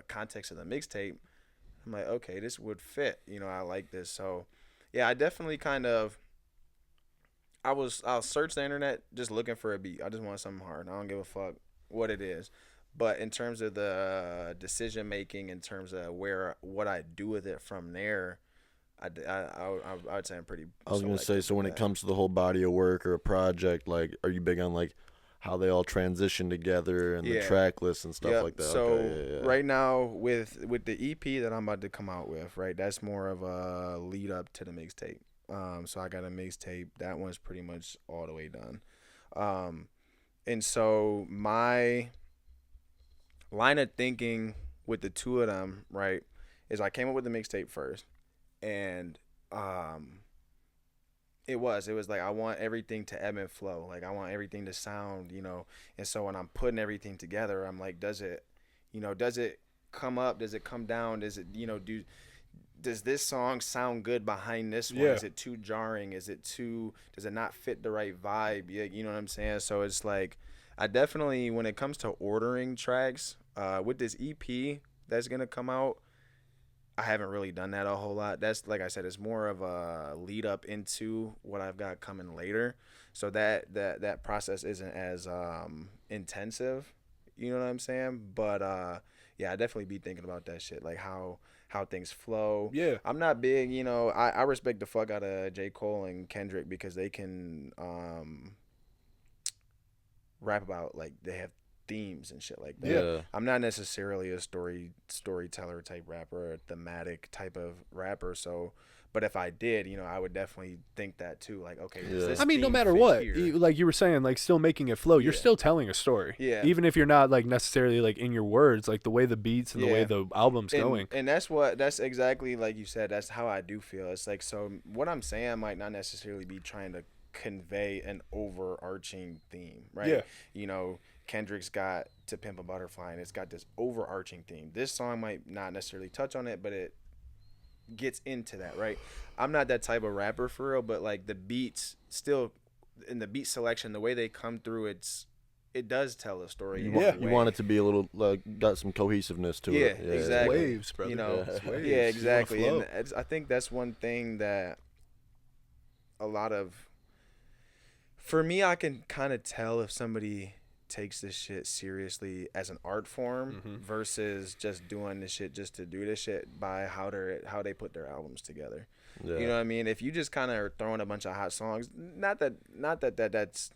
context of the mixtape. I'm like, okay, this would fit. I like this. So, yeah, I definitely kind of, I'll search the internet just looking for a beat. I just want something hard. I don't give a fuck what it is. But in terms of the decision making, in terms of what I do with it from there, I'd say I'm pretty. I was gonna say, so when with it that. comes to the whole body of work or a project, like, are you big on like how they all transition together and the Yeah. track lists and stuff Yep. like that? So Okay, yeah. right now with the EP that I'm about to come out with, right, that's more of a lead up to the mixtape. So I got a mixtape. That one's pretty much all the way done. And so my line of thinking with the two of them, right, is I came up with the mixtape first, and it was like I want everything to ebb and flow. Like I want everything to sound, And so when I'm putting everything together, I'm like, does it come up? Does it come down? Does it, does this song sound good behind this one? Yeah. Is it too jarring? Does it not fit the right vibe? Yeah, you know what I'm saying? So it's like, I definitely, when it comes to ordering tracks, with this EP that's going to come out, I haven't really done that a whole lot. That's, like I said, it's more of a lead up into what I've got coming later. So that process isn't as intensive, you know what I'm saying? But yeah, I definitely be thinking about that shit, like how things flow. Yeah. I'm not big, I respect the fuck out of J. Cole and Kendrick because they can rap about, like, they have themes and shit like that. Yeah. I'm not necessarily a storyteller type rapper, a thematic type of rapper. So, but if I did, I would definitely think that too. Like, okay, does Yeah. this I mean, no theme matter fit what, here? like you were saying, like still making it flow. You're Yeah. still telling a story. Yeah. Even if you're not like necessarily like in your words, like the way the beats and the way Yeah. the album's going. And that's exactly like you said. That's how I do feel. It's like, so what I'm saying might not necessarily be trying to convey an overarching theme, right? Yeah. Kendrick's got To Pimp a Butterfly, and it's got this overarching theme. This song might not necessarily touch on it, but it gets into that, right? I'm not that type of rapper for real, but like the beats still, in the beat selection, the way they come through, it does tell a story. You want it to be a little, like, got some cohesiveness to it. Yeah, exactly. Waves, brother. It's waves. Yeah, You wanna exactly. flow. And I think that's one thing that a lot of, for me, I can kind of tell if somebody takes this shit seriously as an art form versus just doing this shit just to do this shit by how they put their albums together. Yeah. You know what I mean? If you just kind of are throwing a bunch of hot songs, not that that's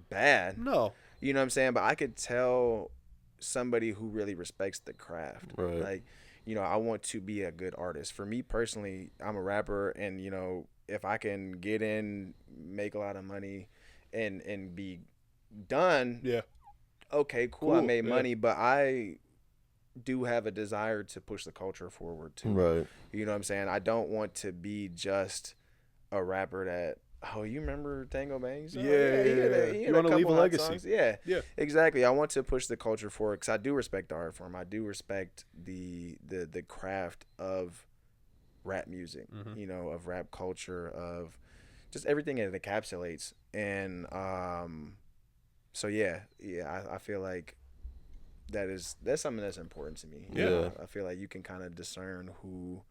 bad. No. You know what I'm saying? But I could tell somebody who really respects the craft. Right. Like, I want to be a good artist. For me personally, I'm a rapper, and if I can get in, make a lot of money, and be done, Yeah. okay, cool, I Cool, made yeah. money, but I do have a desire to push the culture forward too. Right. You know what I'm saying? I don't want to be just a rapper that, oh, you remember Tango Bangs? Oh, Yeah. You want to leave a legacy. Songs. Yeah, Yeah. exactly. I want to push the culture forward because I do respect the art form. I do respect the craft of rap music, you know, of rap culture, of just everything it encapsulates. And so I feel like that's something that's important to me. Yeah. I feel like you can kind of discern who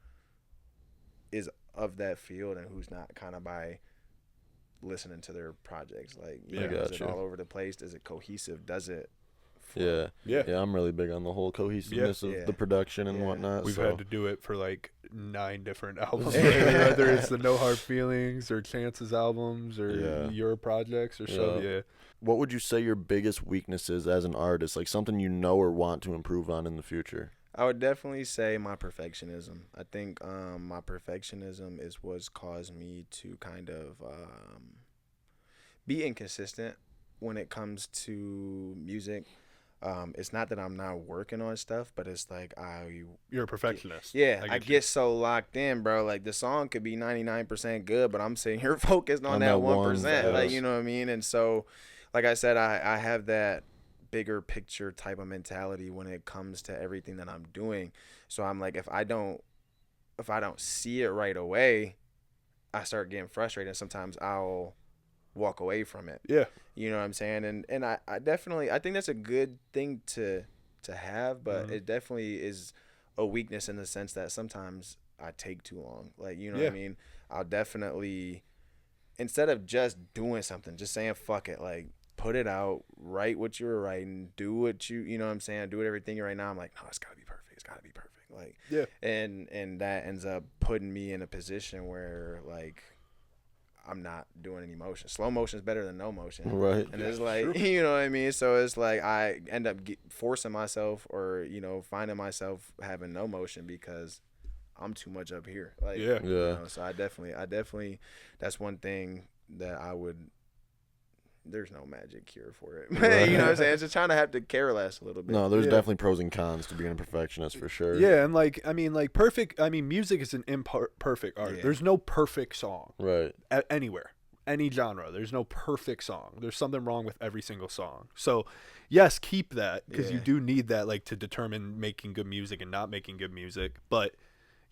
is of that field and who's not, kind of by listening to their projects. Like, you know, is it all over the place? Is it cohesive? Does it flow? Yeah. I'm really big on the whole cohesiveness of the production and whatnot. We've had to do it for like 9 different albums, whether it's the No Hard Feelings or Chance's albums or your projects or so. Yeah. What would you say your biggest weakness is as an artist? Like something you know or want to improve on in the future? I would definitely say my perfectionism. I think my perfectionism is what's caused me to kind of be inconsistent when it comes to music. It's not that I'm not working on stuff, but it's like you're a perfectionist. I get so locked in, bro. Like the song could be 99% good, but I'm sitting here focused on that 1%. Like, you know what I mean? And so, like I said, I have that bigger picture type of mentality when it comes to everything that I'm doing. So I'm like, if I don't see it right away, I start getting frustrated. And sometimes I'll walk away from it. Yeah. You know what I'm saying? And I definitely, I think that's a good thing to have, but it definitely is a weakness in the sense that sometimes I take too long. Like, you know what I mean? I'll definitely, instead of just doing something, just saying fuck it, like put it out, write what you were writing, do what you know what I'm saying, do everything right now. I'm like, no, it's gotta be perfect. It's gotta be perfect. Like, and that ends up putting me in a position where like I'm not doing any motion. Slow motion is better than no motion. Right. And it's like, you know what I mean? So it's like I end up forcing myself or, you know, finding myself having no motion because I'm too much up here. Like, you know, so I definitely, that's one thing that I would, there's no magic cure for it. Right. You know what I'm saying? It's just trying to have to care less a little bit. No, there's definitely pros and cons to being a perfectionist for sure. Yeah, and like, I mean, like music is an imperfect art. Yeah. There's no perfect song. Right. Anywhere, any genre. There's no perfect song. There's something wrong with every single song. So, yes, keep that because you do need that, like, to determine making good music and not making good music. But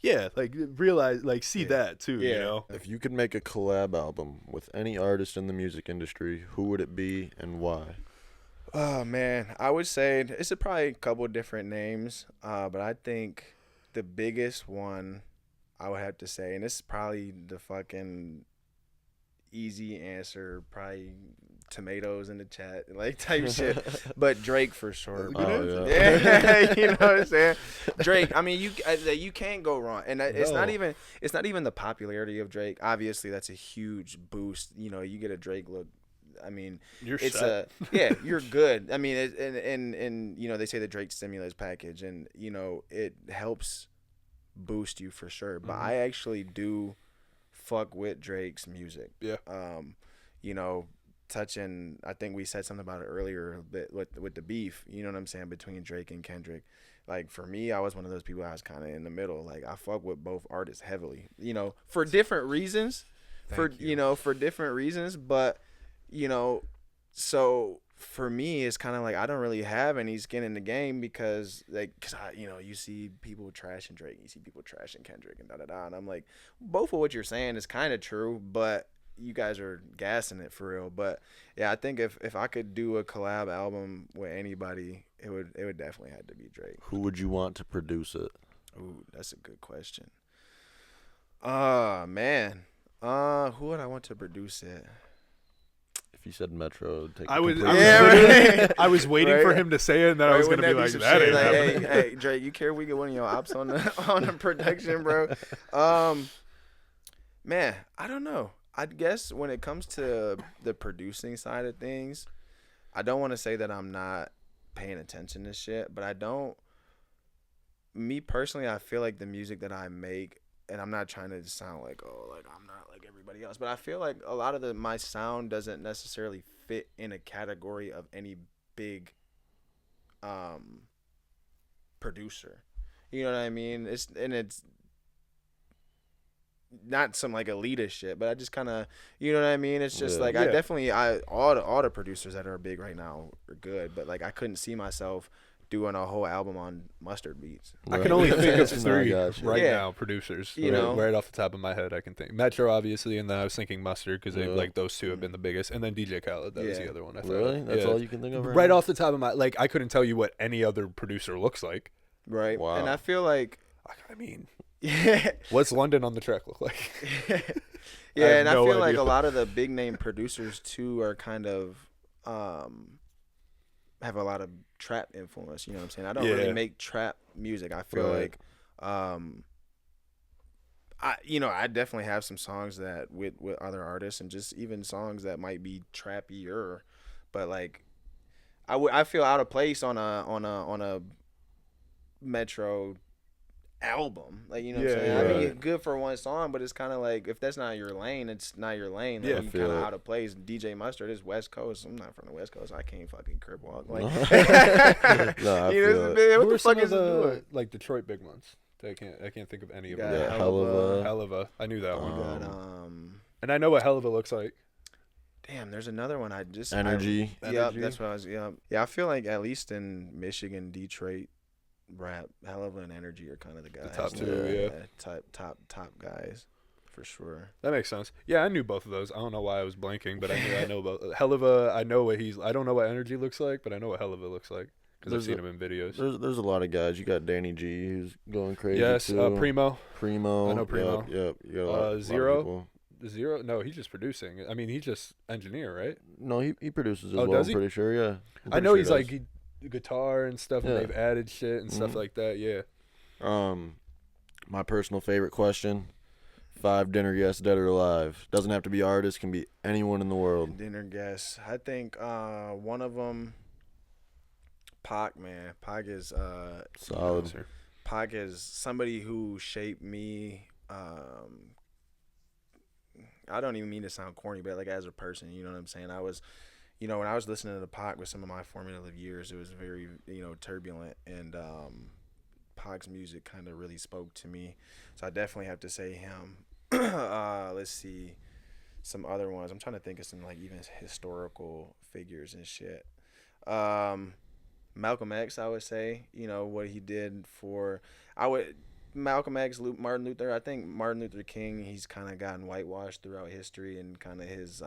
yeah, like realize, like see that too. You know, if you could make a collab album with any artist in the music industry, who would it be and why? Oh man, I would say it's probably a couple different names, but I think the biggest one I would have to say, and this is probably the fucking easy answer, probably tomatoes in the chat, like type shit, but Drake for sure. Yeah, you know what I'm saying? Drake. I mean, you can't go wrong, and it's not even the popularity of Drake. Obviously, that's a huge boost. You know, you get a Drake look. I mean, you're you're good. I mean, and you know, they say the Drake stimulus package, and you know, it helps boost you for sure. But I actually do fuck with Drake's music. Yeah. You know, touching, I think we said something about it earlier, but with the beef, you know what I'm saying, between Drake and Kendrick. Like for me, I was one of those people, I was kind of in the middle. Like I fuck with both artists heavily, you know, for different reasons, for different reasons. But you know, so for me, it's kind of like I don't really have any skin in the game because you know, you see people trashing Drake, you see people trashing Kendrick, and and I'm like, both of what you're saying is kind of true, but you guys are gassing it for real. But yeah, I think if I could do a collab album with anybody, it would definitely have to be Drake. Who would you want to produce it? Ooh, that's a good question. Man, who would I want to produce it? If you said Metro, I was waiting right? for him to say it, and then I was gonna be like, that ain't happening. Hey, Drake, you care if we get one of your ops on the production, bro? Man, I don't know. I guess when it comes to the producing side of things, I don't want to say that I'm not paying attention to shit, but me personally, I feel like the music that I make, and I'm not trying to sound like, like I'm not like everybody else, but I feel like a lot of my sound doesn't necessarily fit in a category of any big producer. You know what I mean? It's not some like elitist shit, but I just kind of, you know what I mean? It's just like all the producers that are big right now are good, but like I couldn't see myself doing a whole album on Mustard beats. I can only think of three Gotcha. now, producers. You know? Right off the top of my head, I can think Metro, obviously, and then I was thinking Mustard because like those two have been the biggest, and then DJ Khaled. That was the other one. I thought. Really? That's all you can think of right now? off the top of my like, I couldn't tell you what any other producer looks like. Right. Wow. And I feel like, I mean, yeah, what's London on the track look like? yeah, and I no feel like idea. a lot of the big name producers too are kind of have a lot of trap influence. You know what I'm saying? I don't really make trap music. I feel like I definitely have some songs that with other artists and just even songs that might be trappier, but like I feel out of place on a Metro album. Like, you know what I'm saying? I mean, good for one song, but it's kind of like if that's not your lane, it's not your lane. Like, you kind of out of place. DJ Mustard is West Coast. I'm not from the West Coast. I can't fucking crip walk. Like, what the fuck is it doing? Like Detroit big ones. I can't think of any of got them. Helluva. I knew that one. Got, and I know what Helluva looks like. damn, there's another one. Energy. Yep, that's what I was. Yeah, I feel like at least in Michigan, Detroit, rap, Helluva and Energy are kind of the guys. The top two, top guys, for sure. That makes sense. Yeah, I knew both of those. I don't know why I was blanking, but I know about Helluva. I know what I don't know what Energy looks like, but I know what Helluva looks like because I've seen him in videos. There's a lot of guys. You got Danny G, who's going crazy. Yes, too. Primo. I know Primo. Yep. You got a lot Zero. of people. Zero? No, he's just producing. I mean, he's just engineer, right? No, he produces as Oh, well. does he? I'm pretty sure. Yeah. I know he's like guitar and stuff, and Yeah. they've added shit and stuff like that. Yeah. My personal favorite question: 5 dinner guests, dead or alive. Doesn't have to be artists. Can be anyone in the world. Dinner guests. I think one of them, Pac, man. Pac is Solid. Pac is somebody who shaped me. I don't even mean to sound corny, but like as a person, you know what I'm saying? I was, when I was listening to Pac with some of my formative years, it was very, turbulent, and Pac's music kind of really spoke to me. So I definitely have to say him. Let's see some other ones. I'm trying to think of some like even historical figures and shit. Malcolm X, I would say, what he did for, Malcolm X, Martin Luther. I think Martin Luther King, he's kind of gotten whitewashed throughout history, and kind of his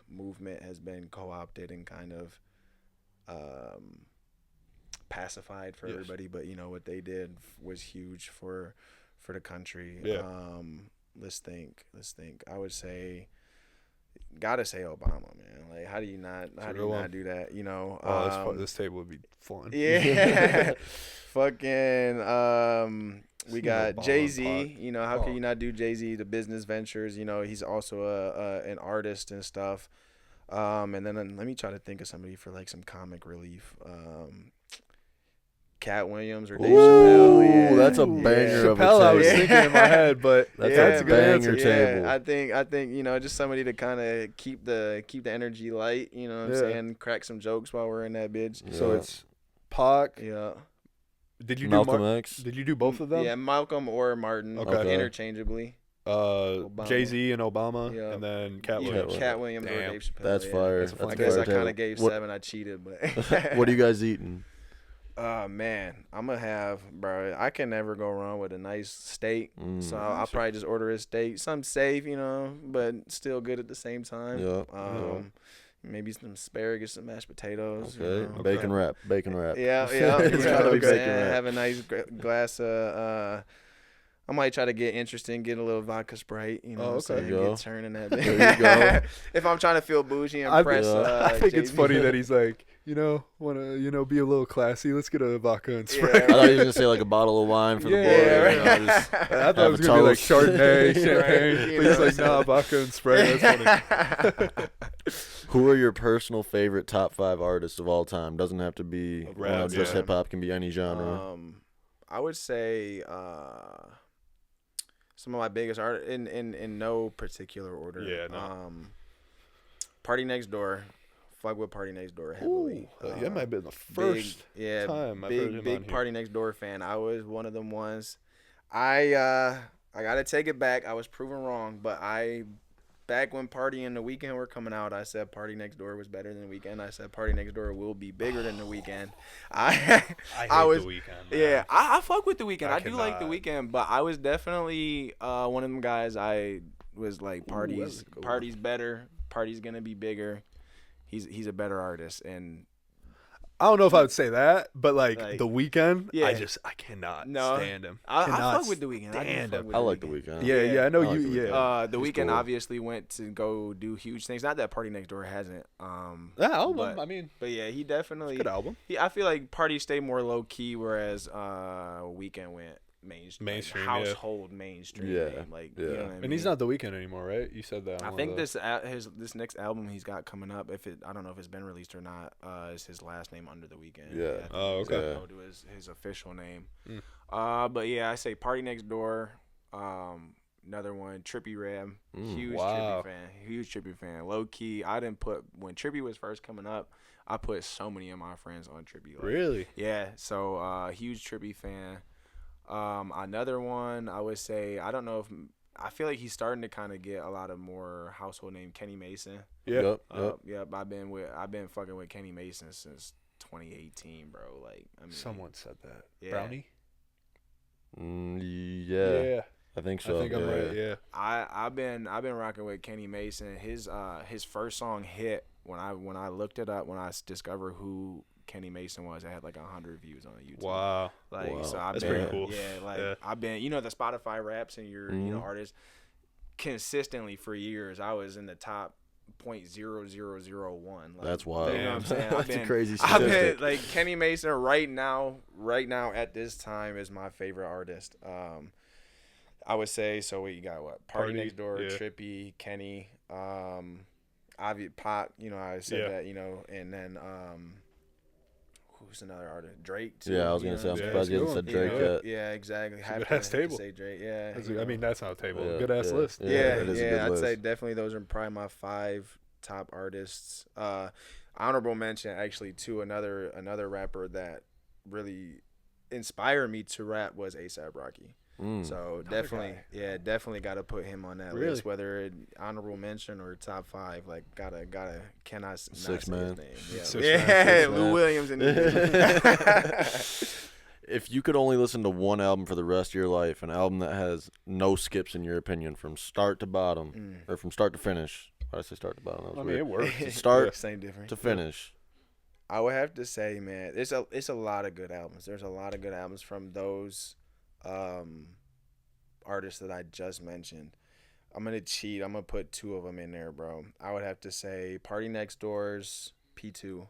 movement has been co-opted and kind of pacified for everybody. But what they did was huge for the country. Yeah. Let's think. I would say, gotta say Obama, man. Like, how do you not do that? Oh, this table would be fun. Yeah. Fucking we got Jay-Z, how can you not do Jay-Z, the business ventures, he's also an artist and stuff. And then let me try to think of somebody for like some comic relief. Cat Williams or Dave Chappelle. Yeah, that's a banger of a Chappelle, I was table. thinking in my head, but that's a good banger answer. table. I think just somebody to kind of keep the energy light, what I'm saying, crack some jokes while we're in that bitch. Yeah. So it's Pac. Yeah. Did you Malcolm X? Did you do both of them? Yeah, Malcolm or Martin, interchangeably. Jay-Z and Obama, Yeah. and then Cat Either Williams. Cat Williams or Damn. Dave Chappelle. That's fire. That's a fun I table. guess I fire kind of table. gave What- 7. I cheated, but. What are you guys eating? Man, I'm gonna have, bro. I can never go wrong with a nice steak. So I'll probably just order a steak, something safe, but still good at the same time. Yeah. Maybe some asparagus, some mashed potatoes. Okay. Bacon wrap. Yeah. It's gotta be bacon wrap. Have a nice glass of. I might try to get interesting, get a little vodka Sprite, so There you go. get turning that. There you go. If I'm trying to feel bougie and press. I think it's Jay-Z. funny that he's like, want to, be a little classy. Let's get a vodka and Sprite. Yeah, I thought you were gonna say like a bottle of wine for the boy. Yeah. I thought it was gonna be like toast. Chardonnay, champagne, Right, but he's like, nah, vodka and Sprite. That's funny. Who are your personal favorite top 5 artists of all time? Doesn't have to be Rap, just yeah. hip hop. Can be any genre. I would say some of my biggest art in no particular order. Yeah, no. Party Next Door, fuck with Party Next Door heavily. That might have been the first time I've heard him on big here. Party Next Door fan. I was one of them ones. I gotta take it back. I was proven wrong, but back when Party and The Weeknd were coming out, I said Party Next Door was better than The Weeknd. I said Party Next Door will be bigger than The Weeknd. I hate The Weeknd. Yeah, I fuck with The Weeknd. I do like The cannot. Weeknd, but I was definitely one of them guys. I was like, Party's better. Party's gonna be bigger. He's a better artist, and I don't know if I would say that, but like The Weeknd, yeah. I cannot stand him. I fuck with The Weeknd. I like The Weeknd. Yeah, I know I like you. The Yeah, The He's Weeknd cool. obviously went to go do huge things. Not that Party Next Door hasn't. that album. but- I mean, But yeah, he definitely. good album. I feel like Party stayed more low key, whereas Weeknd went mainstream, yeah. household mainstream. Yeah, name, like yeah. you know what I mean? And he's not The Weeknd anymore, right? You said that. I think this next album he's got coming up. I don't know if it's been released or not. Is his last name under The Weeknd? Yeah. I think Oh, he's okay. gonna go to his official name. But yeah, I say Party Next Door. Another one, Trippie Redd. Huge wow. Trippie fan. Low key, I didn't put when Trippie was first coming up. I put so many of my friends on Trippie. Like, Really? yeah. So huge Trippie fan. Another one I would say, I don't know if I feel like he's starting to kind of get a lot of more household name. Kenny Mason. Yeah. Yep. I've been fucking with Kenny Mason since 2018, bro. Like, I mean, Someone said that. Yeah. Brownie. Yeah. I think so. I think I'm right. Yeah. I've been rocking with Kenny Mason. His first song hit when I looked it up, when I discovered who Kenny Mason was, it had like 100 views on YouTube. Wow. Like, Wow. so I've That's been, pretty cool. Yeah, like Yeah. I've been, the Spotify raps and your artists consistently for years. I was in the top 0.0001. Like, That's wild. You know what I'm saying? That's a crazy I've statistic. been like Kenny Mason right now at this time is my favorite artist. I would say so. What you got? What Party Next Door, yeah. Trippie, Kenny, Pop. I said Yeah. that. And then who's another artist? Drake too. Yeah, I was gonna say I'm Yeah, surprised you that's haven't a said good Drake one. yet. Yeah, exactly. a Have good-ass to table. say Drake. Yeah, I mean, that's not a table. Yeah, Good ass yeah. list. yeah, it is a good I'd list. say definitely those are probably my 5 top artists. Honorable mention actually to another rapper that really inspired me to rap was A$AP Rocky. So definitely got to put him on that Really? list, whether it honorable mention or top 5. Like gotta cannot not Six say man. his name. Yeah, Six yeah, man, six Lou man. Williams and If you could only listen to one album for the rest of your life, an album that has no skips in your opinion, from start to bottom, or from start to finish. Why did I say start to bottom? That was I mean, weird. it works. Start same difference to finish. I would have to say, man, it's a lot of good albums. There's a lot of good albums from those artists that I just mentioned. I'm gonna cheat. I'm gonna put 2 of them in there, bro. I would have to say Party Next Door's P2,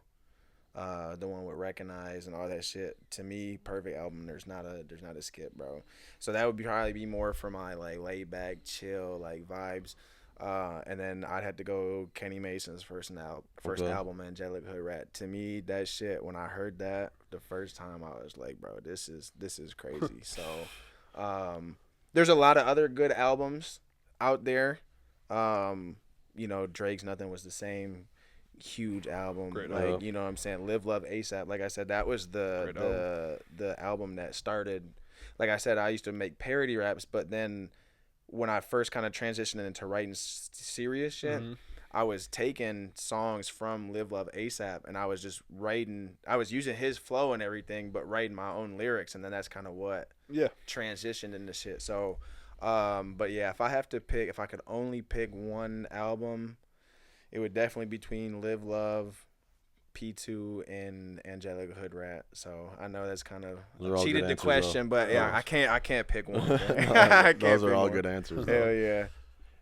the one with Recognize and all that shit. To me, perfect album. There's not a skip, bro. So that would probably be more for my like laid back, chill like vibes. And then I'd have to go Kenny Mason's first album, Angelic Hood Rat. To me, that shit, when I heard that the first time, I was like, bro, this is crazy. So, there's a lot of other good albums out there. Drake's Nothing Was the Same, huge album. Great like, album. you know what I'm saying? Live Love ASAP. Like I said, that was the album that started. Like I said, I used to make parody raps, but then when I first kind of transitioned into writing serious shit, I was taking songs from Live Love ASAP and I was just writing. I was using his flow and everything, but writing my own lyrics, and then that's kind of what transitioned into shit. So, but yeah, if I could only pick one album, it would definitely be between Live Love, P2, and Angelic Hood Rat. So I know that's kind of cheated the question, but yeah, I can't pick one. Those are all good answers. Hell yeah.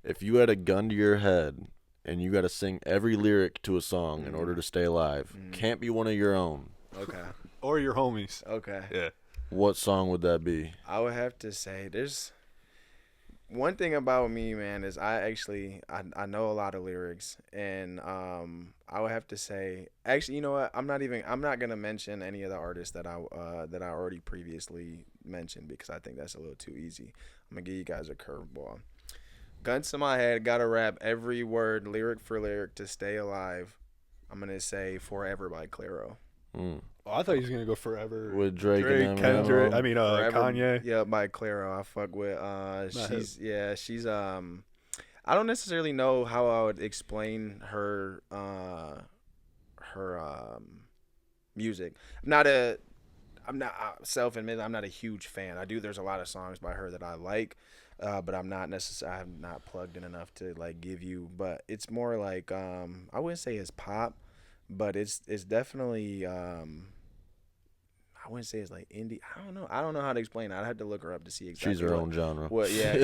If you had a gun to your head and you got to sing every lyric to a song in order to stay alive, can't be one of your own. Okay. Or your homies. Okay. Yeah. What song would that be? I would have to say there's one thing about me, man, is I know a lot of lyrics, and I would have to say, actually, you know what? I'm not gonna mention any of the artists that I already previously mentioned, because I think that's a little too easy. I'm gonna give you guys a curveball. Guns to my head, gotta rap every word lyric for lyric to stay alive. I'm gonna say Forever by Claro. Mm. Oh, I thought he was gonna go Forever With Drake and Kendrick. Eminem. I mean, Forever, Kanye. yeah, by Claro. I fuck with. She's I don't necessarily know how I would explain her music. I'm not self-admitted. I'm not a huge fan. There's a lot of songs by her that I like, but I'm not necessarily. I'm not plugged in enough to like give you. But it's more like I wouldn't say it's pop, but it's definitely I wouldn't say it's like indie. I don't know how to explain it. I'd have to look her up to see exactly. She's her own genre. What? Yeah.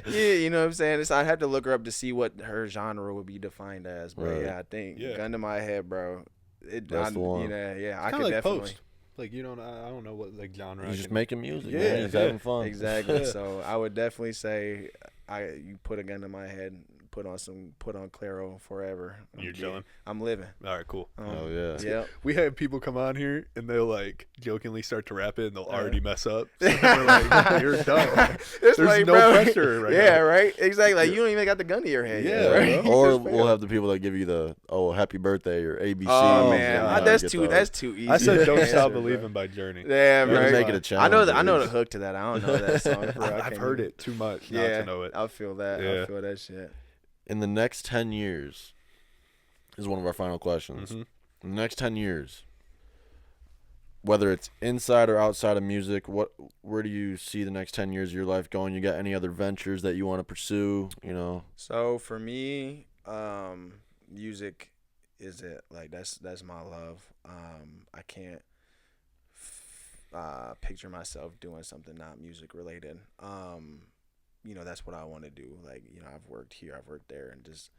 You know what I'm saying? I'd have to look her up to see what her genre would be defined as. But Right. yeah, I think gun to my head, bro. That's the one. You know, yeah, I It's could like definitely. Post. Like I don't know what like genre. He's I just can- making music, Yeah, man. He's yeah. having fun. Exactly. Yeah. So I would definitely say, you put a gun to my head, put on Claro Forever. You're chilling. I'm living. All right, cool. Oh yeah. Yep. We have people come on here and they'll like jokingly start to rap it and they'll Yeah. already mess up. So we're like, you're done. It's There's like, no bro, pressure right yeah, now. right. Exactly. Like you don't even got the gun to your head. Yeah, yet, right? bro. Or Just we'll have the people that give you the happy birthday or ABC. Oh Oh, man, God. that's too easy. I said to "Don't answer, Stop bro. Believing" by Journey. Yeah, You gotta right. make it a challenge. I know at the least. hook to that. I don't know that song. Bro. I've heard it too much not Yeah, to know it. I feel that. Yeah. I feel that shit. In the next 10 years, this is one of our final questions. Mhm. In the next 10 years, whether it's inside or outside of music, where do you see the next 10 years of your life going? You got any other ventures that you want to pursue? You know, So for me, music is it. Like that's my love. I can't picture myself doing something not music related. You know, that's what I want to do. Like, you know, I've worked here, I've worked there, and just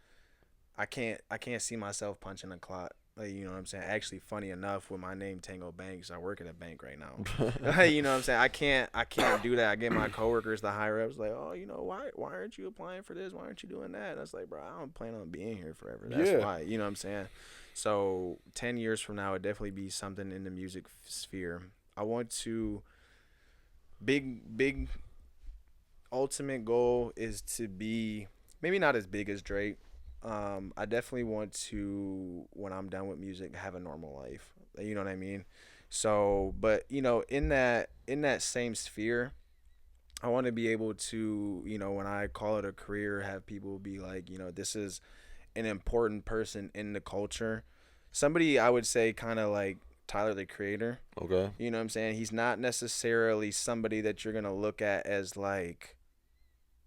I can't see myself punching a clock. Like, you know what I'm saying? Actually, funny enough, with my name Tango Banks, I work at a bank right now. You know what I'm saying? I can't do that. I get my coworkers, the higher ups, like, oh, you know, why aren't you applying for this? Why aren't you doing that? And I was like, bro, I don't plan on being here forever. That's Yeah. why. You know what I'm saying? So 10 years from now, it'd definitely be something in the music sphere. I want to big ultimate goal is to be maybe not as big as Drake. I definitely want to, when I'm done with music, have a normal life. You know what I mean? So, but you know, in that same sphere, I want to be able to, you know, when I call it a career, have people be like, you know, this is an important person in the culture. Somebody I would say kind of like Tyler the Creator. okay. You know what I'm saying? He's not necessarily somebody that you're going to look at as like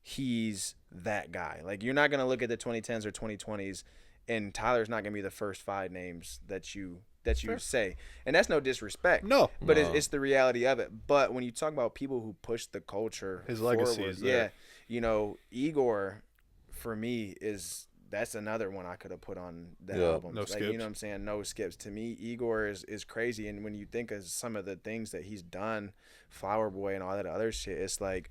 he's that guy. Like you're not going to look at the 2010s or 2020s and Tyler's not going to be the first 5 names that you Sure. say. And that's no disrespect. No, But No. it's the reality of it. But when you talk about people who push the culture His legacy forward, is there. yeah, you know, Igor for me that's another one I could have put on that Yeah. album. No like, skips. you know what I'm saying? No skips. To me, Igor is crazy. And when you think of some of the things that he's done, Flower Boy and all that other shit, it's like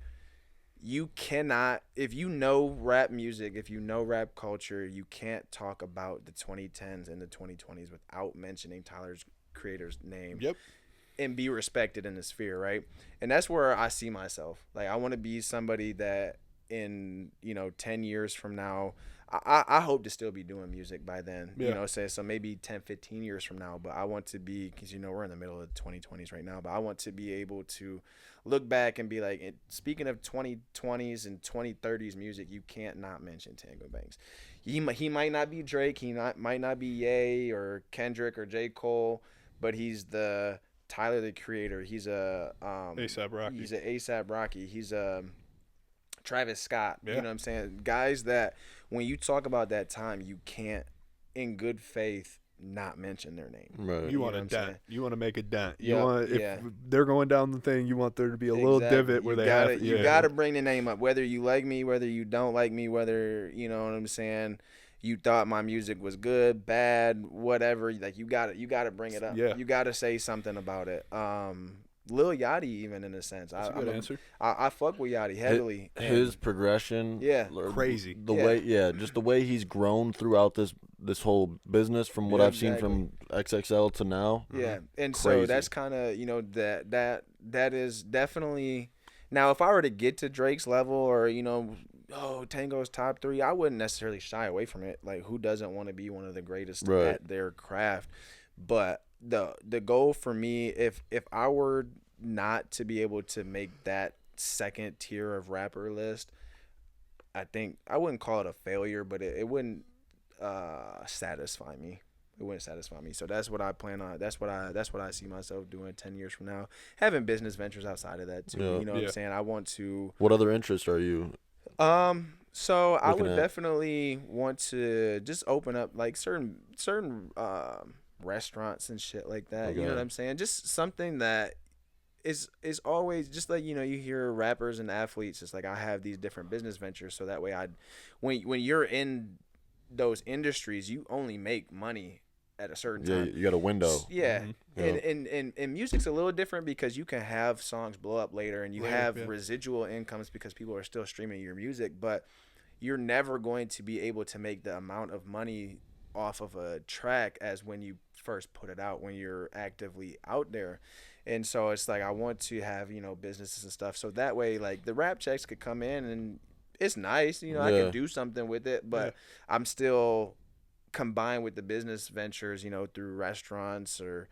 you cannot, if you know rap music, if you know rap culture, you can't talk about the 2010s and the 2020s without mentioning Tyler's Creator's name. Yep. And be respected in the sphere, right? And that's where I see myself. Like I want to be somebody that in, you know, 10 years from now, I hope to still be doing music by then. Yeah. You know, so maybe 10, 15 years from now, but I want to be, because you know we're in the middle of the 2020s right now, but I want to be able to look back and be like, speaking of 2020s and 2030s music, you can't not mention Tango Banks. He might not be Drake, might not be Ye or Kendrick or J. Cole, but he's the Tyler the Creator. He's a A$AP Rocky. He's a A$AP Rocky. He's a Travis Scott. Yeah. You know what I'm saying? Guys that when you talk about that time, you can't, in good faith, not mention their name. Right. You want know a what I'm dent. saying? You want to make a dent. Yeah, You want if yeah. they're going down the thing, you want there to be a little Exactly. divot where you they gotta, have. You yeah. gotta bring the name up, whether you like me, whether you don't like me, whether you know what I'm saying. You thought my music was good, bad, whatever. Like you gotta bring it up. Yeah. You gotta say something about it. Lil Yachty, even in a sense. That's a good answer. I fuck with Yachty heavily. His progression, Yeah. or Crazy. The Yeah. way, just the way he's grown throughout this whole business, from what Yeah, I've seen from XXL to now. Yeah, and so Crazy. that's kind of, you know, that is definitely. Now, if I were to get to Drake's level, or you know, Tango's top 3, I wouldn't necessarily shy away from it. Like, who doesn't want to be one of the greatest Right. at their craft? But the goal for me, if I were not to be able to make that second tier of rapper list, I think I wouldn't call it a failure, but it wouldn't satisfy me. It wouldn't satisfy me. So that's what I plan on. That's what I see myself doing 10 years from now. Having business ventures outside of that too. Yeah. You know what I'm saying? I want to. What other interests are you? So I Looking would at- definitely want to just open up like certain restaurants and shit like that. You know Okay. what I'm saying? Just something that is always just like, you hear rappers and athletes. It's like, I have these different business ventures, so that way when you're in those industries, you only make money at a certain Yeah, time. you got a window. Yeah. Yeah. And music's a little different because you can have songs blow up later and you Later, have yeah. residual incomes because people are still streaming your music, but you're never going to be able to make the amount of money off of a track as when you first put it out, when you're actively out there. And so it's like, I want to have, businesses and stuff. So that way, like, the rap checks could come in and it's nice, I Yeah. can do something with it, but I'm still combined with the business ventures, through restaurants or,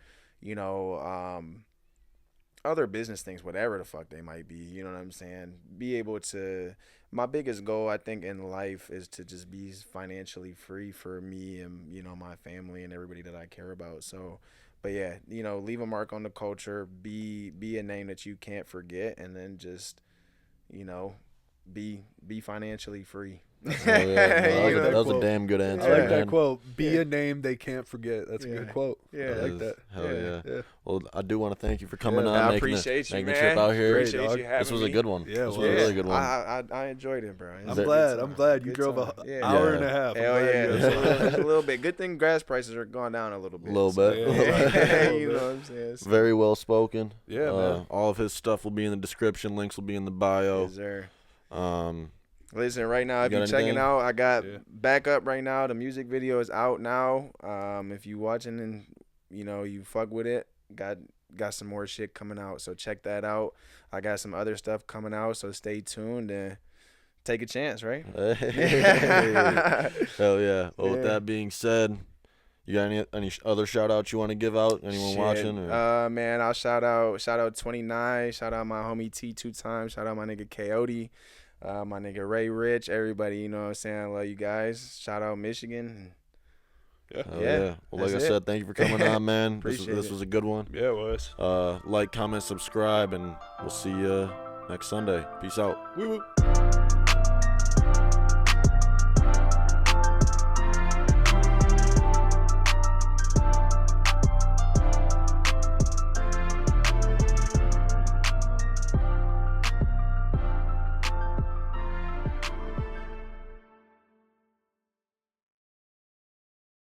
other business things, whatever the fuck they might be. You know what I'm saying? Be able to. My biggest goal, I think, in life is to just be financially free for me and my family and everybody that I care about. So, but yeah, leave a mark on the culture. Be a name that you can't forget, and then just, be financially free. Oh, yeah. You know? That was a quote. damn good I answer. like man. that quote. Be Yeah. a name they can't forget. That's a good Yeah. quote. Yeah. I like that. Hell yeah. Yeah. Well, I do want to thank you for coming Yeah, on, I making appreciate you, making man. the trip out here. Appreciate dog. you having This was a me. good one. Yeah, This it was a was. really good one. I enjoyed it, bro. It was I'm a glad. good I'm time. glad you Good drove time. an hour Yeah. and a half. I'm Hell glad yeah, you just guys- just a little bit. Good thing grass prices are going down a little bit. A little so- bit. Yeah. you know what I'm saying? So- Very well spoken. Yeah, man. All of his stuff will be in the description. Links will be in the bio. Yes, sir. Um, Listen, right now, if You got you're checking anything? out, I got Yeah. backup right now. The music video is out now. If you watching and you fuck with it, got some more shit coming out. So check that out. I got some other stuff coming out. So stay tuned and take a chance, right? Hell yeah. Well, with Yeah. that being said, you got any other shout outs you want to give out? Anyone Shit. watching? Or? Man, I'll shout out 29. Shout out my homie T 2 times. Shout out my nigga Coyote. My nigga Ray Rich. Everybody, you know what I'm saying? I love you guys. Shout out Michigan. Hell Yeah, yeah. Well, like I that's it. said, thank you for coming on, man. Appreciate This it. was a good one. Yeah, it was. Like, comment, subscribe, and we'll see you next Sunday. Peace out. Woo woo.